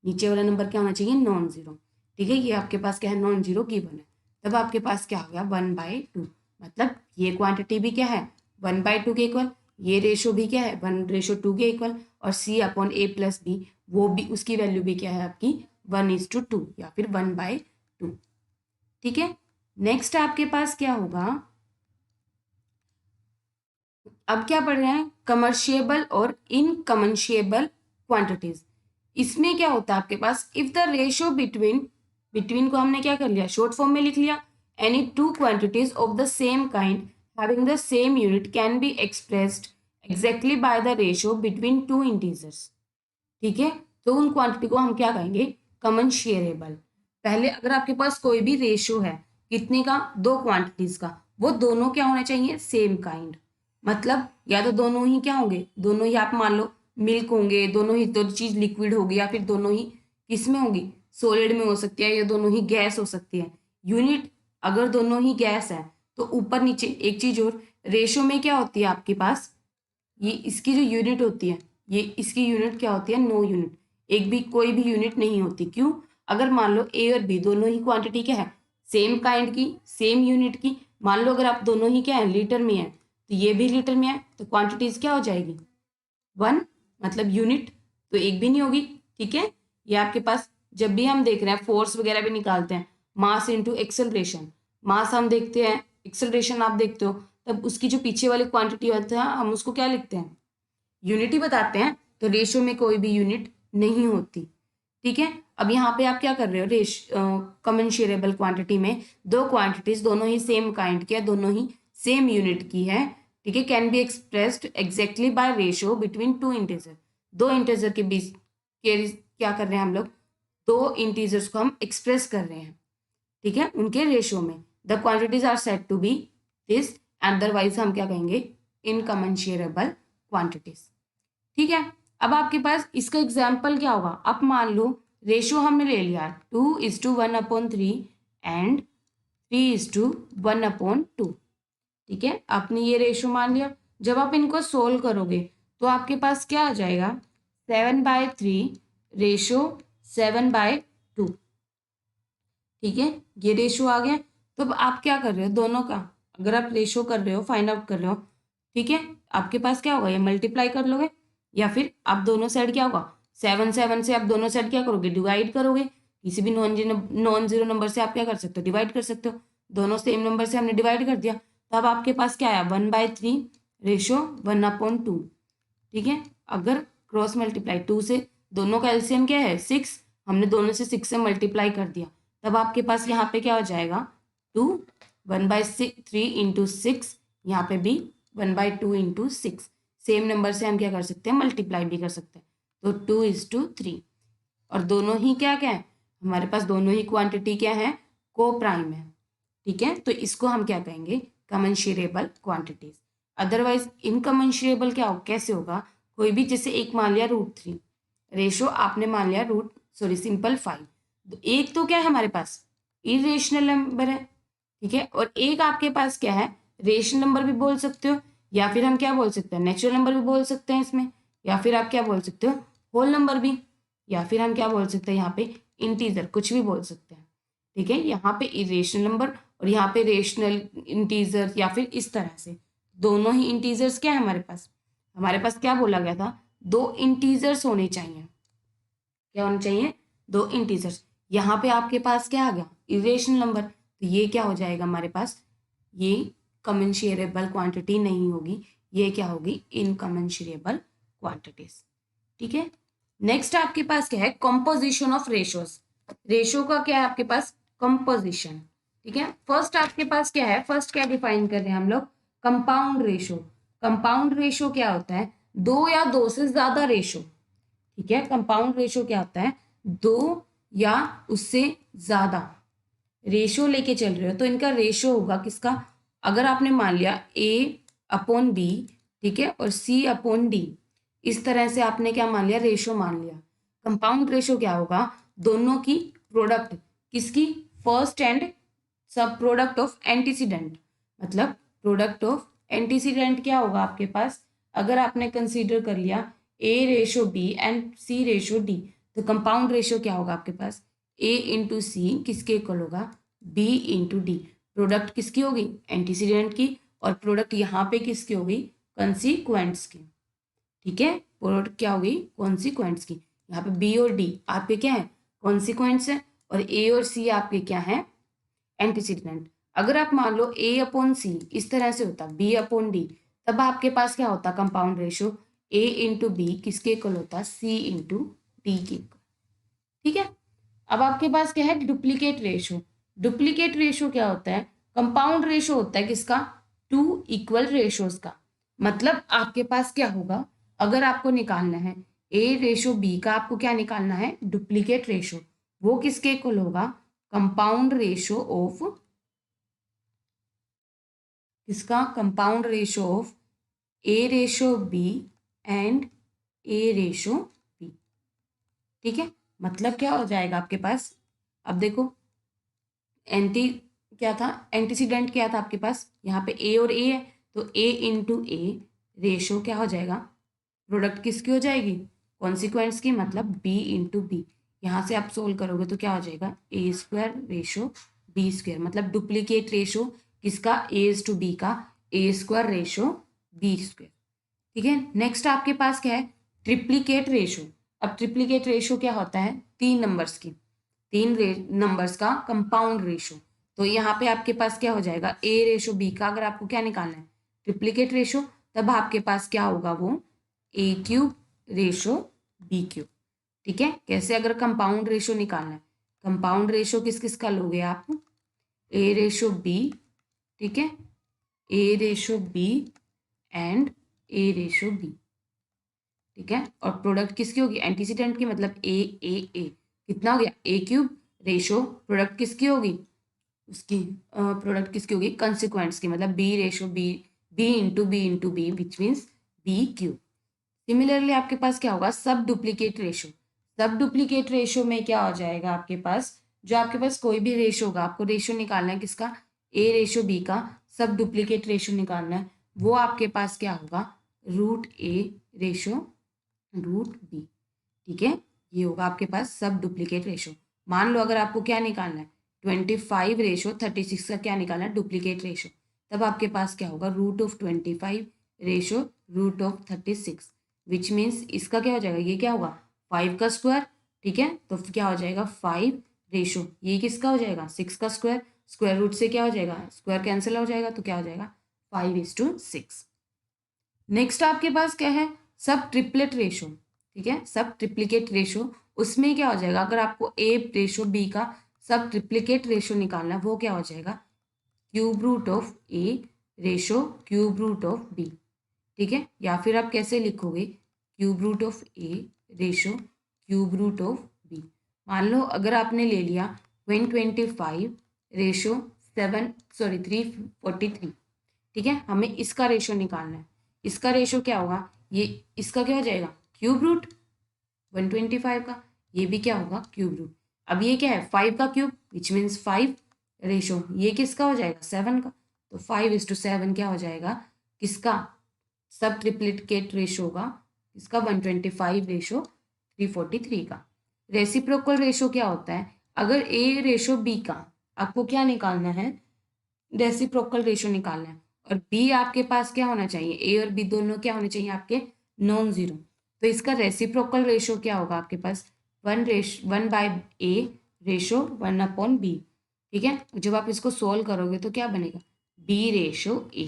नीचे वाला नंबर क्या होना चाहिए, नॉन जीरो। ठीक है, ये आपके पास क्या है, नॉन जीरो गिवन है, तब आपके पास क्या हो गया, 1/2, मतलब ये क्वांटिटी भी क्या है, 1/2 के इक्वल, ये रेशो भी क्या है, 1:2 के इक्वल, और c/a+b वो भी, उसकी वैल्यू भी क्या है आपकी, 1:2 या फिर 1/2। ठीक है, नेक्स्ट आपके पास क्या होगा, अब क्या पढ़ रहे हैं, कमर्शियबल और इनकमर्शियबल क्वांटिटीज। इसमें क्या होता है आपके पास, इफ द रेशियो बिटवीन को हमने क्या कर लिया, शॉर्ट फॉर्म में लिख लिया, any 2 quantities of the same kind having the same unit can be expressed exactly by the ratio between 2 integers. ठीक है, तो उन क्वांटिटी को हम क्या कहेंगे, कमर्शियबल। पहले अगर आपके पास कोई भी रेशियो है, कितने का, 2 क्वांटिटीज का, वो दोनों क्या होने चाहिए, सेम काइंड, मतलब या तो दोनों ही क्या होंगे, दोनों ही आप मान लो मिल्क होंगे, दोनों ही दो चीज लिक्विड होगी, या फिर दोनों ही किस में होगी, सॉलिड में हो सकती है, या दोनों ही गैस हो सकती है। यूनिट अगर दोनों ही गैस है, तो ऊपर नीचे एक चीज और, रेशो में क्या होती है आपके पास, ये इसकी जो यूनिट होती है, ये इसकी यूनिट क्या होती है, नो यूनिट, एक भी कोई भी यूनिट नहीं होती। क्यों, अगर मान लो ए और बी दोनों ही क्वांटिटी क्या है, सेम काइंड की, सेम यूनिट की, मान लो अगर आप दोनों ही क्या है, लीटर में है, तो ये भी लीटर में है, तो क्वांटिटीज क्या हो जाएगी, 1, मतलब यूनिट तो एक भी नहीं होगी। ठीक है, ये आपके पास जब भी हम देख रहे हैं, फोर्स वगैरह भी निकालते हैं, मास इंटू एक्सेलरेशन, मास हम देखते हैं, एक्सेलरेशन आप देखते हो, तब उसकी जो पीछे वाली क्वांटिटी होता है हम उसको क्या लिखते हैं, यूनिट ही बताते हैं। तो रेशो में कोई भी यूनिट नहीं होती, ठीक है। अब यहाँ पे आप क्या कर रहे हो, कमेंशरेबल क्वांटिटी में दो क्वांटिटीज दोनों ही सेम काइंड की है, दोनों ही सेम यूनिट की है, ठीक है। Can be expressed exactly bye ratio between two integer, दो इंटीजर के बीच के क्या कर रहे हैं हम लोग, दो इंटीजर्स को हम एक्सप्रेस कर रहे हैं, ठीक है, उनके रेशो में। The quantities are said to be this, otherwise हम क्या कहेंगे, इनकमेंशरेबल क्वांटिटीज, ठीक है। अब आपके पास इसका एग्जाम्पल क्या होगा, आप मान लो रेशो हमने ले लिया 2:1/3 एंड 3:1/2, ठीक है। आपने ये रेशो मान लिया। जब आप इनको सोल्व करोगे तो आपके पास क्या आ जाएगा, 7/3 रेशो 7/2, ठीक है, ये रेशो आ गया। तो अब आप क्या कर रहे हो, दोनों का अगर आप रेशो कर रहे हो, फाइंड आउट कर रहे हो, ठीक है, आपके पास क्या होगा, ये मल्टीप्लाई कर लोगे, या फिर आप दोनों साइड क्या होगा, 7 से आप दोनों साइड क्या करोगे, डिवाइड करोगे। किसी भी नॉन जीरो नंबर से आप क्या कर सकते हो, डिवाइड कर सकते हो। दोनों सेम नंबर से हमने डिवाइड कर दिया, तो अब आपके पास क्या आया, 1/3 रेशो 1/2, ठीक है। अगर क्रॉस मल्टीप्लाई 2 से, दोनों का एलसीएम क्या है 6, हमने दोनों से 6 से मल्टीप्लाई कर दिया, तब आपके पास यहाँ पे क्या हो जाएगा, 2 1/3 इंटू 6, यहाँ पे भी 1/2 इंटू 6, सेम नंबर से हम क्या कर सकते हैं, मल्टीप्लाई भी कर सकते हैं। तो 2:3, और दोनों ही क्या क्या है, हमारे पास दोनों ही क्वांटिटी क्या है, को प्राइम है, ठीक है। तो इसको हम क्या कहेंगे, कमेंशरेबल क्वांटिटीज। अदरवाइज इनकमेंशरेबल क्या हो, कैसे होगा, कोई भी, जैसे एक मान लिया √3, रेशो आपने मान लिया सिंपल 5, तो एक तो क्या है हमारे पास, इरेशनल नंबर है, ठीक है, और एक आपके पास क्या है, रेशनल नंबर भी बोल सकते हो, या फिर हम क्या बोल सकते हैं, नेचुरल नंबर भी बोल सकते हैं इसमें, या फिर आप क्या बोल सकते हो, होल नंबर भी, या फिर हम क्या बोल सकते हैं यहाँ पे, इंटीजर, कुछ भी बोल सकते हैं, ठीक है। यहाँ पे इरेशनल नंबर और यहाँ पे रेशनल इंटीजर, या फिर इस तरह से दोनों ही इंटीजर्स क्या है हमारे पास क्या बोला गया था, दो इंटीजर्स होने चाहिए, क्या होने चाहिए, दो इंटीजर्स। यहाँ पे आपके पास क्या आ गया, इरेशनल नंबर, तो ये क्या हो जाएगा हमारे पास, ये कमेंशरेबल क्वांटिटी नहीं होगी, ये क्या होगी, इनकमेंशरेबल क्वांटिटीज, ठीक है। नेक्स्ट आपके पास क्या है, कॉम्पोजिशन ऑफ रेशोज, रेशो का क्या है आपके पास, कंपोजिशन, ठीक है। फर्स्ट आपके पास क्या है, फर्स्ट क्या डिफाइन कर रहे हैं हम लोग, कंपाउंड रेशो। कंपाउंड रेशो क्या होता है, दो या दो से ज्यादा रेशो, ठीक है। कंपाउंड रेशो क्या होता है, दो या उससे ज्यादा रेशो लेके चल रहे हो, तो इनका रेशो होगा किसका, अगर आपने मान लिया A/B, ठीक है, और C/D, इस तरह से आपने क्या मान लिया, रेशो मान लिया। कंपाउंड रेशो क्या होगा, दोनों की प्रोडक्ट, किसकी, फर्स्ट एंड सब प्रोडक्ट ऑफ एंटीसीडेंट, मतलब प्रोडक्ट ऑफ एंटीसीडेंट क्या होगा आपके पास, अगर आपने कंसीडर कर लिया A/B एंड C/D, तो कंपाउंड रेशो क्या होगा आपके पास, A/C किसके इक्वल होगा, B/D, प्रोडक्ट किसकी होगी, एंटीसीडेंट की, और प्रोडक्ट यहाँ पे किसकी होगी, कंसीक्वेंट्स की, ठीक है। प्रोडक्ट क्या होगी, कॉन्सिक्वेंट्स की। यहाँ पे B और D आपके क्या है, कॉन्सिक्वेंट्स है, और A और C आपके क्या है, एंटीसीडेंट। अगर आप मान लो A/C इस तरह से होता, B/D, तब आपके पास क्या होता, कंपाउंड रेशो A/B किसके इक्वल होता, C/D के इक्वल, ठीक है। अब आपके पास क्या है, डुप्लीकेट रेशो। डुप्लीकेट रेशो क्या होता है, कंपाउंड रेशो होता है किसका, टू इक्वल रेशोज का। मतलब आपके पास क्या होगा, अगर आपको निकालना है A/B का, आपको क्या निकालना है, डुप्लीकेट रेशो, वो किसके इक्वल होगा, कंपाउंड रेशो ऑफ, किसका, compound ratio of A/B and A/B, ठीक है। मतलब क्या हो जाएगा आपके पास, अब देखो एंटी क्या था, एंटीसीडेंट क्या था आपके पास, यहाँ पे A और A है, तो A/A रेशो क्या हो जाएगा, प्रोडक्ट किसकी हो जाएगी, कॉन्सिक्वेंट्स की, मतलब B/B। यहाँ से आप सोल्व करोगे तो क्या हो जाएगा, A² रेशो B², मतलब डुप्लीकेट रेशो किसका, A/B का, A² रेशो B², ठीक है। नेक्स्ट आपके पास क्या है, ट्रिप्लीकेट रेशो। अब ट्रिप्लीकेट रेशो क्या होता है, तीन नंबर्स की, तीन नंबर्स का कंपाउंड रेशो। तो यहाँ पे आपके पास क्या हो जाएगा, A/B का अगर आपको क्या निकालना है, ट्रिप्लीकेट रेशो, तब आपके पास क्या होगा, वो ए क्यूब रेशो बी क्यूब। ठीक है, कैसे अगर कंपाउंड रेशो निकालना है, कंपाउंड रेशो किस किस का लोगे आप, ए रेशो बी, ठीक है, A ratio B and A ratio B. ठीक है, और प्रोडक्ट किसकी होगी, एंटीसीडेंट की, मतलब ए कितना हो गया, ए क्यूब रेशो प्रोडक्ट किसकी होगी, उसकी प्रोडक्ट किसकी होगी, कंसिक्वेंट्स की, मतलब B ratio B, B into B which means B cube. Similarly आपके पास क्या होगा, सब डुप्लीकेट रेशो। सब डुप्लीकेट रेशो में क्या हो जाएगा आपके पास, जो आपके पास कोई भी रेशो होगा, आपको रेशो निकालना है किसका, ए रेशो बी का, सब डुप्लीकेट रेशो निकालना है, वो आपके पास क्या होगा, रूट ए रेशो रूट बी। ठीक है, ये होगा आपके पास सब डुप्लीकेट रेशो। मान लो अगर आपको क्या निकालना है, 25 रेशो 36 का क्या निकालना है, डुप्लीकेट रेशो, तब आपके पास क्या होगा, root of 25 ratio root of 36, which means इसका क्या हो जाएगा, ये क्या होगा 5 का स्क्वायर। ठीक है, तो क्या हो जाएगा 5 रेशो, ये किसका हो जाएगा 6 का स्क्वायर, स्क्वायर रूट से क्या हो जाएगा, स्क्वायर कैंसिल हो जाएगा, तो क्या हो जाएगा 5:6। नेक्स्ट आपके पास क्या है, सब ट्रिपलेट रेशो। ठीक है, सब ट्रिप्लीकेट रेशो, उसमें क्या हो जाएगा, अगर आपको ए रेशो बी का सब ट्रिप्लीकेट रेशो निकालना है, वो क्या हो जाएगा, cube root of A ratio cube root of B. ठीक है, या फिर आप कैसे लिखोगे, cube root of A ratio cube root of B. मान लो अगर आपने ले लिया 125 रेशो 343, ठीक है, हमें इसका रेशो निकालना है, इसका रेशो क्या होगा, ये इसका क्या हो जाएगा, क्यूब रूट 125 का, ये भी क्या होगा क्यूब रूट। अब ये क्या है 5 का क्यूब विच मीन्स 5 रेशो, ये किसका हो जाएगा 7 का, तो 5:7 क्या हो जाएगा, किसका सब ट्रिप्लिकेट रेशो होगा, इसका 125 रेशो 343 का। रेसिप्रोकल रेशो क्या होता है, अगर ए रेशो बी का आपको क्या निकालना है, रेसिप्रोकल रेशो निकालना है, और बी आपके पास क्या होना चाहिए, ए और बी दोनों क्या होने चाहिए आपके नॉन जीरो, तो इसका रेसिप्रोकल रेशो क्या होगा आपके पास 1/a रेशो 1/b। ठीक है, जब आप इसको सोल्व करोगे तो क्या बनेगा, b रेशो a।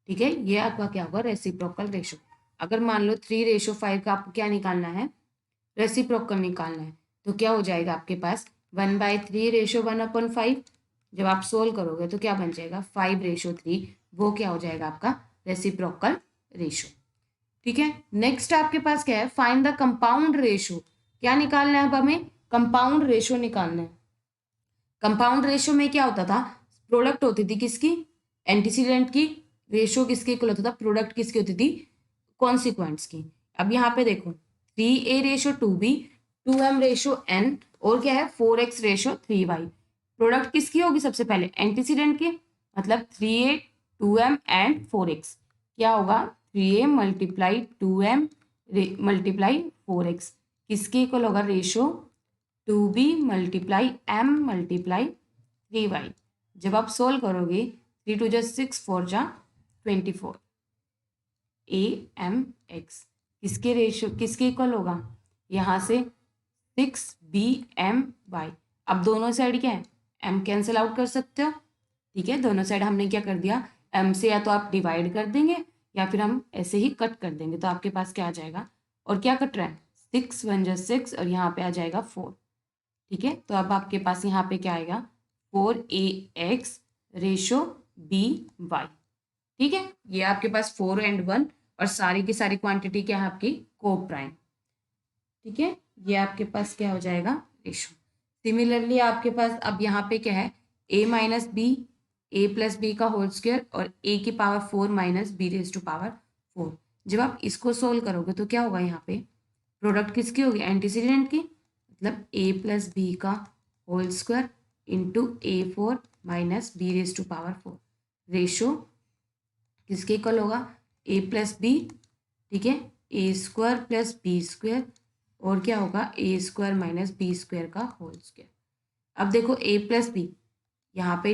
ठीक है, ये आपका क्या होगा रेसिप्रोकल रेशो। अगर मान लो 3:5 का आपको क्या निकालना है, रेसिप्रोकल निकालना है, तो क्या हो जाएगा आपके पास 1/3 रेशो 1/5। जब आप सोल्व करोगे तो क्या बन जाएगा 5:3, वो क्या हो जाएगा आपका रेसिप्रोकल रेशो। ठीक है, नेक्स्ट आपके पास क्या है, फाइंड द कंपाउंड रेशो। क्या निकालना है अब हमें, कंपाउंड रेशो निकालना है। कंपाउंड रेशो में क्या होता था, प्रोडक्ट होती थी किसकी, एंटीसीडेंट की, रेशो किसके इक्वल होता था, प्रोडक्ट किसकी होती थी, कॉन्सिक्वेंट्स की। अब यहाँ पे देखो 3a ratio 2b, 2m ratio n, और क्या है 4x रेशो 3y। प्रोडक्ट किसकी होगी सबसे पहले, एंटीसीडेंट की, मतलब 3a 2m एंड 4x, क्या होगा 3a multiply 2m multiply 4x, किसके इक्वल होगा ratio 2b multiply m multiply 3y। जब आप सोल्व करोगे 3 2 6 4 24, ए एम एक्स किसके रेशो किसके इक्वल होगा, यहाँ से 6bmy। अब दोनों साइड क्या है, m कैंसिल आउट कर सकते हो। ठीक है, दोनों साइड हमने क्या कर दिया, m से या तो आप डिवाइड कर देंगे या फिर हम ऐसे ही कट कर देंगे, तो आपके पास क्या आ जाएगा, और क्या कट रहा है 6 1 6, और यहाँ पे आ जाएगा 4। ठीक है, तो अब आपके पास यहाँ पे क्या आएगा 4ax रेशो by। ठीक है, ये आपके पास 4 and 1, और सारी की सारी क्वांटिटी क्या है आपकी को प्राइम। ठीक है, ये आपके पास क्या हो जाएगा रेशो। सिमिलरली आपके पास अब यहाँ पे क्या है, a minus B A plus B का होल स्क्वायर और a की power 4 minus B raise to power 4। जब आप इसको सोल्व करोगे तो क्या होगा, यहाँ पे प्रोडक्ट किसकी होगी, एंटीसीडेंट की, मतलब a प्लस बी का whole square into A4 minus B raise to power 4, ratio किसके इक्वल होगा a प्लस बी। ठीक है, A square plus B square, और क्या होगा A square minus B square का होल स्क्वायर। अब देखो a प्लस बी, यहाँ पे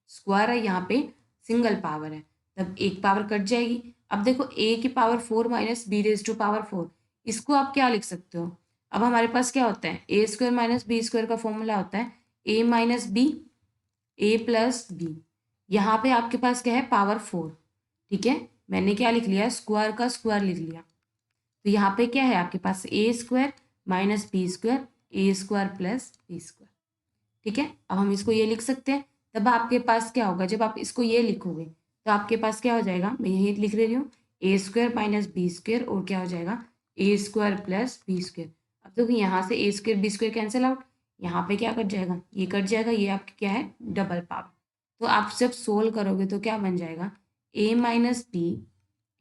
स्क्वायर है, यहाँ पे सिंगल पावर है, तब एक पावर कट जाएगी। अब देखो a की power 4 minus B raise to power 4, इसको आप क्या लिख सकते हो, अब हमारे पास क्या होता है A square minus B square का फॉर्मूला होता है a minus B A plus B, यहाँ पे आपके पास क्या है पावर 4। ठीक है, मैंने क्या लिख लिया, स्क्वायर का स्क्वायर लिख लिया। तो यहाँ पे क्या है आपके पास, ए स्क्वायर माइनस बी स्क्वायर, ए स्क्वायर प्लस बी स्क्वायर। ठीक है, अब हम इसको ये लिख सकते हैं। तब आपके पास क्या होगा, जब आप इसको ये लिखोगे तो आपके पास क्या हो जाएगा, मैं यही लिख रही हूँ, A square minus B square और क्या हो जाएगा, A square plus B square. अब देखो यहाँ से A square B square cancel out, यहाँ पे क्या कट जाएगा, ये कट जाएगा, ये आपकी क्या है, डबल पावर। तो आप जब सोल्व करोगे तो क्या बन जाएगा, A minus B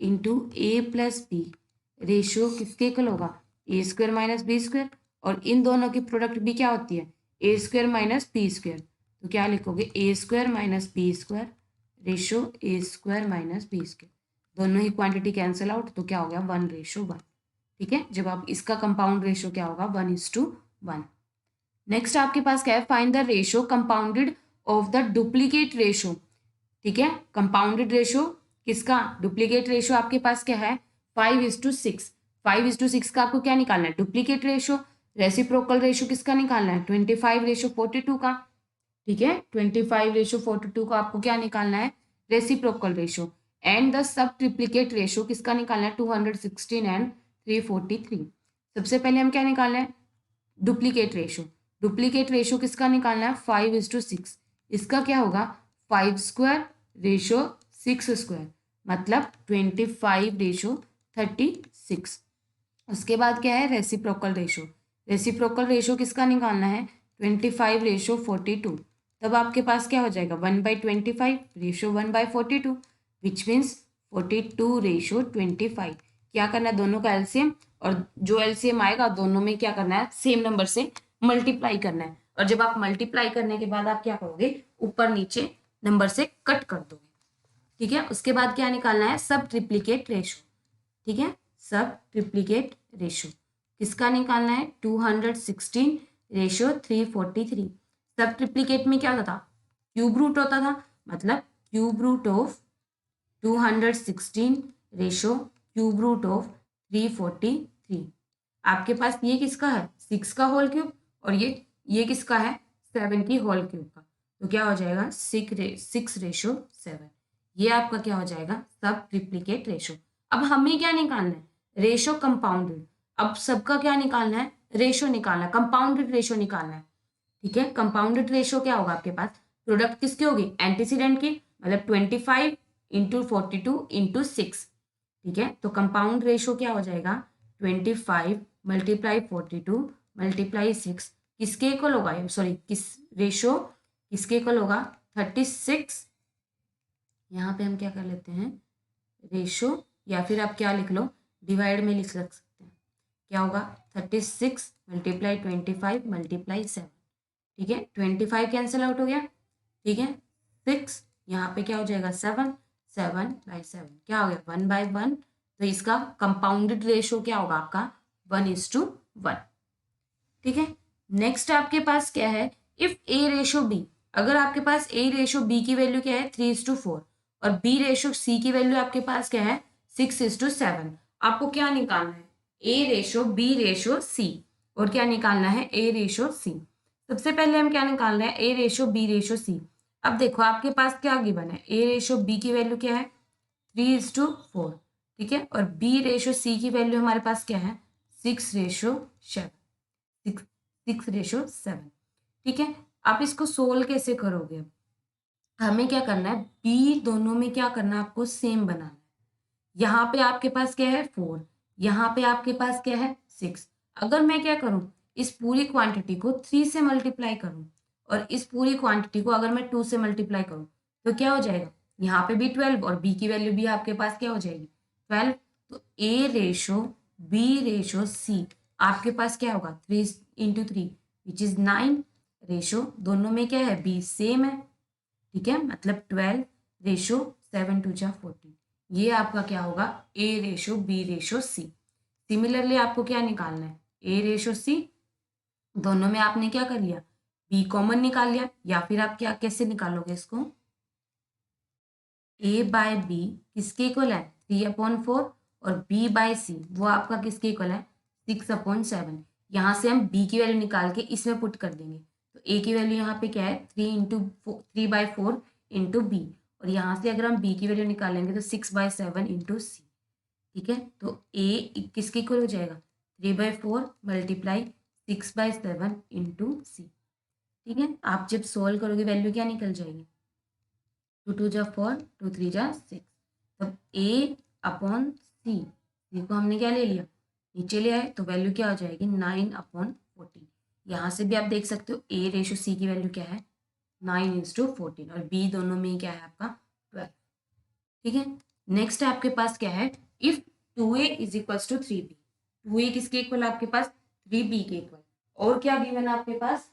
into A plus B ratio किसके इक्वल होगा, A square minus B square, और इन दोनों की प्रोडक्ट भी क्या होती है, A square minus B square. तो क्या लिखोगे, A square minus B square ratio A square minus B square. दोनों ही क्वांटिटी कैंसिल आउट, तो क्या हो गया, 1:1। ठीक है, जब आप इसका कंपाउंड रेशियो क्या होगा, 1:1। नेक्स्ट आपके पास क्या है, find the ratio compounded of the duplicate ratio. ठीक है, कंपाउंडेड रेशियो किसका, डुप्लीकेट रेशियो आपके पास क्या है, 5:6। 5:6 का आपको क्या निकालना है, डुप्लीकेट रेशियो। रेसिप्रोकल रेशियो किसका निकालना है, 25:42 का। ठीक है, 25:42 का आपको क्या निकालना है, reciprocal ratio. And the sub triplicate ratio किसका निकालना है, 216 एंड 343। सबसे पहले हम क्या निकालना है, डुप्लीकेट रेशियो। डुप्लीकेट रेशियो किसका निकालना है, 5:6। इसका क्या होगा, 5 स्क्वायर रेशियो 6 स्क्वायर, मतलब 25:36। उसके बाद क्या है, रेसिप्रोकल रेशियो। रेसिप्रोकल रेशियो किसका निकालना है, 25:42। तब आपके पास क्या हो जाएगा, 1/25 रेशियो 1/42, विच मीन्स 42:25। क्या करना है, दोनों का एलसीएम, और जो एलसीएम आएगा दोनों में क्या करना है, सेम नंबर से मल्टीप्लाई करना है। और जब आप मल्टीप्लाई करने के बाद आप क्या करोगे, ऊपर नीचे नंबर से कट कर दोगे। ठीक है, उसके बाद क्या निकालना है, सब ट्रिप्लीकेट रेशियो। ठीक है, सब ट्रिप्लीकेट रेशियो किसका निकालना है, 216 रेशियो 343। सब ट्रिप्लीकेट में क्या होता था, क्यूब रूट होता था, मतलब cube root of 216 ratio cube root of 343। आपके पास ये किसका है, 6 का होल क्यूब, और ये किसका है, 7 की होल क्यूब का। तो क्या हो जाएगा, 6:7। ये आपका क्या हो जाएगा, सब ट्रिप्लीकेट रेशियो। अब हमें क्या निकालना है, रेशियो कंपाउंडेड। अब सबका क्या निकालना है, रेशियो निकालना है, कंपाउंडेड रेशियो निकालना है। ठीक है, कंपाउंडेड रेशियो क्या होगा आपके पास, प्रोडक्ट किसकी होगी, एंटीसीडेंट की, मतलब 25 इंटू 42 इंटू 6। ठीक है, तो कंपाउंड रेशियो क्या हो जाएगा, 25 मल्टीप्लाई 42 मल्टीप्लाई 6 किसके इक्वल होगा, सॉरी किस रेशियो किसके इक्वल होगा, 36। यहाँ पे हम क्या कर लेते हैं, रेशियो, या फिर आप क्या लिख लो, डिवाइड में लिख सकते हैं। क्या होगा, 36 मल्टीप्लाई 25 मल्टीप्लाई 7। ठीक है, 25 कैंसिल आउट हो गया। ठीक है, 6 यहाँ पे क्या हो जाएगा, 7 7/7 क्या हो गया, 1/1। तो इसका कंपाउंडेड रेशियो क्या होगा आपका, 1:1। ठीक है, नेक्स्ट आपके पास क्या है, इफ ए रेशियो बी, अगर आपके पास ए रेशियो बी की वैल्यू क्या है, 3:4, और बी रेशियो सी की वैल्यू आपके पास क्या है, 6:7। आपको क्या निकालना है, A ratio B ratio C, और क्या निकालना है, ए रेशियो सी। सबसे पहले हम क्या निकाल रहे हैं, A ratio B ratio C. अब देखो आपके पास क्या गिवन है, ए रेशियो बी की वैल्यू क्या है, 3:4। ठीक है, और बी रेशियो सी की वैल्यू हमारे पास क्या है, 6:7। 6:7। ठीक है, आप इसको सोल्व कैसे करोगे, हमें क्या करना है, बी दोनों में क्या करना है, आपको सेम बनाना है। यहाँ पे आपके पास क्या है, 4, यहाँ पे आपके पास क्या है, 6। अगर मैं क्या करूँ, इस पूरी क्वांटिटी को 3 से मल्टीप्लाई करूँ, और इस पूरी क्वांटिटी को अगर मैं 2 से मल्टीप्लाई करूँ, तो क्या हो जाएगा, यहाँ पे भी 12, और बी की वैल्यू भी आपके पास क्या हो जाएगी, 12। तो ए रेशो बी रेशो सी आपके पास क्या होगा, 3 × 3 विच इज 9 रेशो, दोनों में क्या है, बी सेम है। ठीक है, मतलब 12 रेशो 7 2 जा 14। ये आपका क्या होगा, ए रेशो बी रेशो सी। सिमिलरली आपको क्या निकालना है, ए रेशो सी, दोनों में आपने क्या कर लिया, बी कॉमन निकाल लिया, या फिर आप क्या कैसे निकालोगे इसको, ए बाय बी किसके इक्वल है, 3/4, और बी बाय सी वो आपका किसके इक्वल है, 6/7। यहाँ से हम बी की वैल्यू निकाल के इसमें पुट कर देंगे, तो ए की वैल्यू यहाँ पे क्या है, 3/4 इंटू बी, और यहाँ से अगर हम बी की वैल्यू निकालेंगे तो 6/7 इंटू सी। ठीक है, तो ए किसके इक्वल हो जाएगा 3/4 मल्टीप्लाई 6/7 इंटू सी। ठीक है, आप जब सोल्व करोगे वैल्यू क्या निकल जाएगी 2 2 जा 4 2 3 जा 6। तब ए अपॉन सी, सी को हमने क्या ले लिया नीचे ले आए, तो वैल्यू क्या हो जाएगी 9/14। यहाँ से भी आप देख सकते हो ए रेशो सी की वैल्यू क्या है 9:14 और बी दोनों में क्या है आपका 12। ठीक है, नेक्स्ट आपके पास क्या है if 2a is equals to 3b। 2a किसके इक्वल आपके पास 3b के इक्वल, और क्या गिवन आपके पास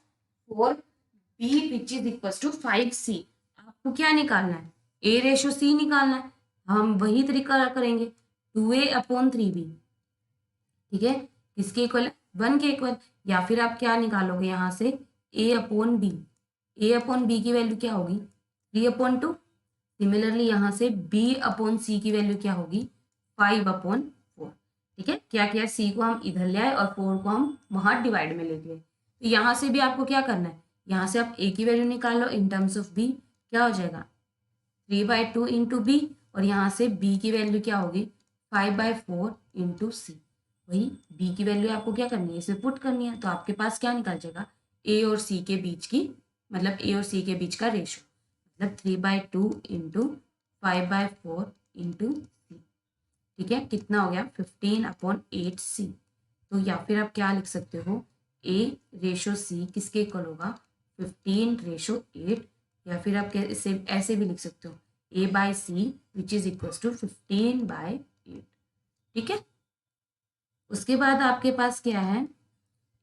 4b which is equals to 5c। आपको क्या निकालना है a रेशो c निकालना है, हम वही तरीका करेंगे 2a अपॉन 3b। ठीक है, किसके इक्वल है 1 के इक्वल, या फिर आप क्या निकालोगे यहाँ से a upon b। a upon b की वैल्यू क्या होगी 3/2। सिमिलरली यहाँ से b अपॉन c की वैल्यू क्या होगी 5/4। ठीक है, क्या किया c को हम इधर ले आए और 4 को हम वहां डिवाइड में ले गए। तो यहाँ से भी आपको क्या करना है, यहाँ से आप a की वैल्यू निकाल लो इन टर्म्स ऑफ b, क्या हो जाएगा 3/2 इंटू बी, और यहाँ से b की वैल्यू क्या होगी 5/4 इंटू सी। वही b की वैल्यू आपको क्या करनी है इसे पुट करनी है, तो आपके पास क्या निकल जाएगा a और c के बीच की, मतलब a और c के बीच का रेशो, मतलब 3/2 इंटू 5/4 इंटू सी। ठीक है, कितना हो गया 15/8 सी। तो या फिर आप क्या लिख सकते हो a रेशो c किसके इक्वल होगा 15/8, या फिर आप इसे ऐसे भी लिख सकते हो a/c which is equal to 15/8। ठीक है, उसके बाद आपके पास क्या है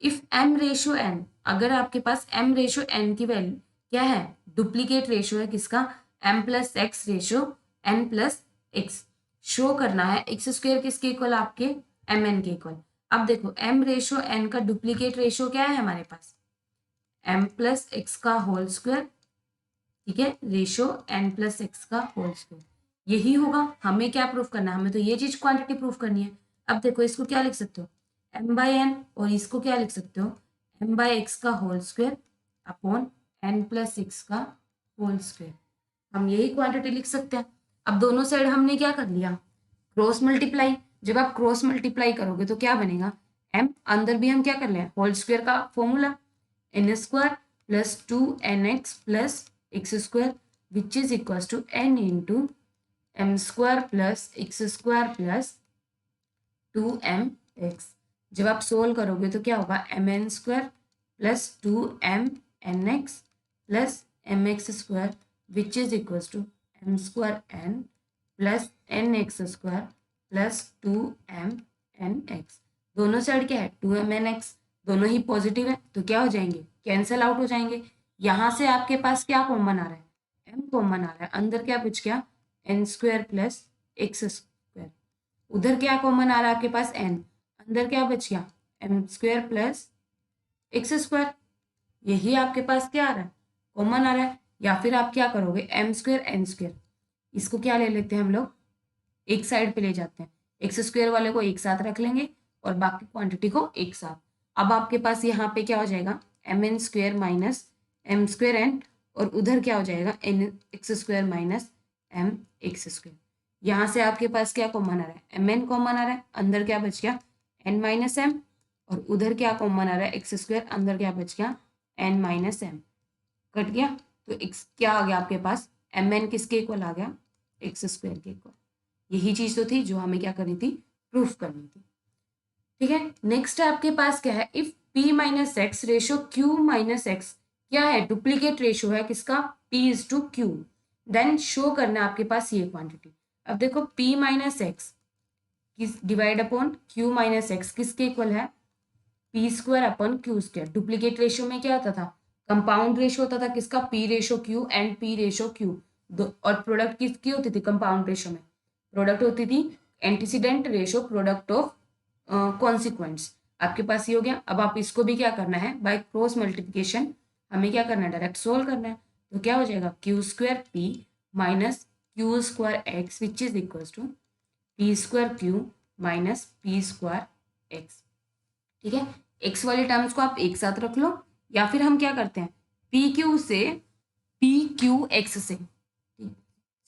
इफ m रेशो n, अगर आपके पास m रेशो n की वैल्यू क्या है डुप्लीकेट रेशो है किसका m plus x ratio n plus x, show करना है एक्स स्क्वायर किसके इक्वल आपके mn के इक्वल। अब देखो m रेशो n का डुप्लीकेट रेशो क्या है हमारे पास m प्लस एक्स का होल स्क्वायर। ठीक है, रेशो n प्लस एक्स का होल स्क्वायर, यही होगा। हमें क्या प्रूफ करना है, हमें तो ये चीज क्वांटिटी प्रूफ करनी है। अब देखो इसको क्या लिख सकते हो m/n, और इसको क्या लिख सकते हो m/x का whole square upon n plus X का होल स्क्वायर। हम यही क्वांटिटी लिख सकते हैं। अब दोनों साइड हमने क्या कर लिया क्रॉस मल्टीप्लाई। जब आप क्रॉस मल्टीप्लाई करोगे तो क्या बनेगा m, अंदर भी हम क्या कर लें होल स्क्वायर का formula n square plus 2nx plus X square which is equal to n into M square plus X square plus 2mx। जब आप सोल्व करोगे तो क्या होगा mn square plus 2mnx plus mx square which is equal to m square n plus nx square plus 2mnx। दोनों side क्या है 2mnx, दोनों ही पॉजिटिव है तो क्या हो जाएंगे कैंसिल आउट हो जाएंगे। यहाँ से आपके पास क्या कॉमन आ रहा है m कॉमन आ रहा है, अंदर क्या बच गया n square plus X square, उधर क्या कॉमन आ रहा है आपके पास n, अंदर क्या बच गया m square plus X square, यही आपके पास क्या आ रहा है कॉमन आ रहा है। या फिर आप क्या करोगे m स्क्वायर n स्क्वायर, इसको क्या ले लेते हैं हम लोग एक साइड पे ले जाते हैं, एक्स स्क्वायर वाले को एक साथ रख लेंगे और बाकी क्वांटिटी को एक साथ। अब आपके पास यहाँ पे क्या हो जाएगा mn square minus m square n, और उधर क्या हो जाएगा n x square minus m x square. यहाँ से आपके पास क्या कॉमन आ रहा है mn कॉमन आ रहा है, अंदर क्या बच गया n माइनस m, और उधर क्या कॉमन आ रहा है एक्स स्क्वायर, अंदर क्या बच गया n माइनस m, कट गया। तो x क्या आ गया आपके पास mn किसके इक्वल आ गया एक्स स्क्वायर के इक्वल। यही चीज तो थी जो हमें क्या करनी थी प्रूफ करनी थी। ठीक है, नेक्स्ट आपके पास क्या है if p minus x ratio q minus x क्या है डुप्लीकेट रेशो है किसका p is to q, then show करना है आपके पास ये क्वांटिटी। अब देखो p माइनस एक्स किस divide upon q minus x किसके इक्वल है p square upon q square. Duplicate ratio में क्या होता था कंपाउंड रेशो होता था किसका p ratio q and p ratio q, और प्रोडक्ट किसकी होती थी कंपाउंड रेशो में प्रोडक्ट होती थी antecedent ratio product of consequence. आपके पास ये हो गया। अब आप इसको भी क्या करना है बाय क्रॉस मल्टीप्लिकेशन, हमें क्या करना है डायरेक्ट सोल्व करना है। तो क्या हो जाएगा q square p minus q square x which is equal to p square q minus p square x. ठीक है, एक्स वाले टर्म्स को आप एक साथ रख लो, या फिर हम क्या करते हैं पी क्यू से पी क्यू एक्स से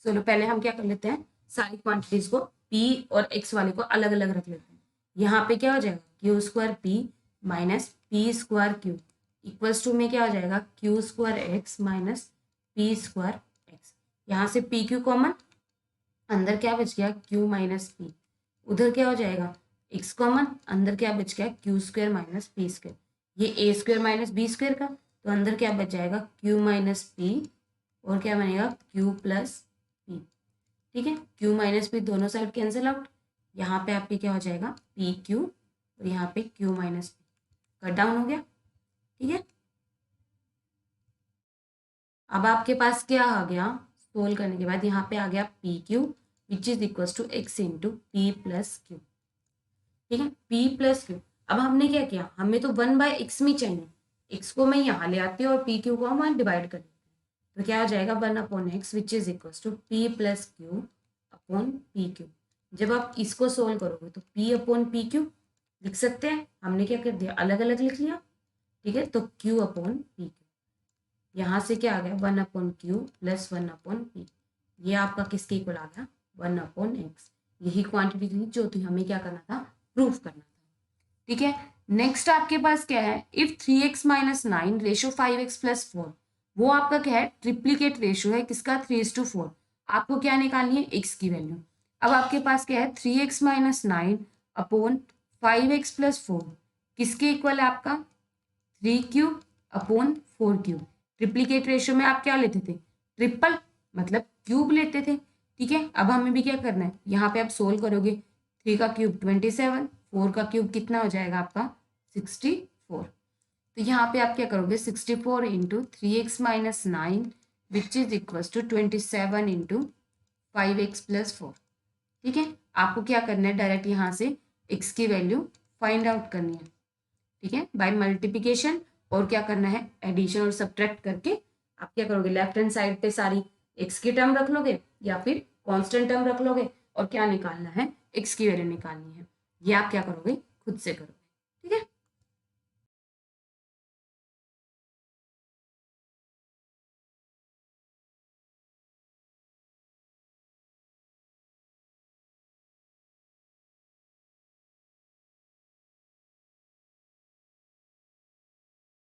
चलो पहले हम क्या कर लेते हैं, सारी क्वांटिटीज को p और x वाले को अलग अलग रख लेते हैं। यहाँ पे क्या हो जाएगा, q square p minus p square q equals to में क्या हो जाएगा, q square x minus p square x. यहाँ से पी क्यू कॉमन, अंदर क्या बच गया, क्यू माइनस पी। उधर क्या हो जाएगा, एक्स कॉमन, अंदर क्या बच गया, Q square minus p square. ये ए स्क्वायर माइनस बी स्क्वायर का, तो अंदर क्या बच जाएगा, क्यू माइनस पी और क्या बनेगा, क्यू प्लस पी। ठीक है, क्यू माइनस पी दोनों साइड कैंसिल आउट। यहाँ पे आपके क्या हो जाएगा, पी क्यू और यहाँ पे Q minus P cut down हो गया। ठीक है, अब आपके पास क्या आ गया, सोल्व करने के बाद यहाँ पे आ गया p q which is equal to x into p plus q. ठीक है, पी प्लस क्यू। अब हमने क्या किया, हमें तो 1/x में चाहिए, x को मैं यहाँ ले आती हूँ और पी क्यू को हम डिवाइड कर देते हैं, तो क्या हो जाएगा 1/x which is equal to p plus q upon p q. जब आप इसको सोल्व करोगे तो p अपॉन पी क्यू लिख सकते हैं, हमने क्या कर दिया, अलग अलग लिख लिया। ठीक है, तो q अपॉन पी क्यू, यहाँ से क्या आ गया 1/q प्लस 1/p। ये आपका किसके इक्वल आ गया, 1/x। यही क्वांटिटी थी जो थी हमें क्या करना था, प्रूफ करना था। ठीक है, नेक्स्ट आपके पास क्या है, if 3x minus 9 ratio 5x plus 4, वो आपका क्या है, ट्रिप्लीकेट रेशो है किसका, 3:4। आपको क्या निकालनी है, x की वैल्यू। अब आपके पास क्या है, 3x minus 9 upon 5x plus 4 किसके इक्वल है आपका, 3q upon 4q। Triplicate ratio में आप क्या लेते थे, ट्रिपल मतलब क्यूब लेते थे। ठीक है, अब हमें भी क्या करना है, यहाँ पे आप सोल्व करोगे, 3 का क्यूब 27, 4 का क्यूब कितना हो जाएगा आपका 64। तो यहाँ पे आप क्या करोगे, 64 into 3x minus 9 which is equal to 27 into 5x plus 4। ठीक है, आपको क्या करना है, डायरेक्ट यहाँ से x की वैल्यू फाइंड आउट करनी है। ठीक है, बाय मल्टीप्लिकेशन, और क्या करना है, एडिशन और सब्ट्रैक्ट करके आप क्या करोगे, लेफ्ट हैंड साइड पे सारी x की टर्म रख लोगे या फिर कांस्टेंट टर्म रख लोगे और क्या निकालना है, x की वैल्यू निकालनी है। ये आप क्या करोगे, खुद से करोगे। ठीक है,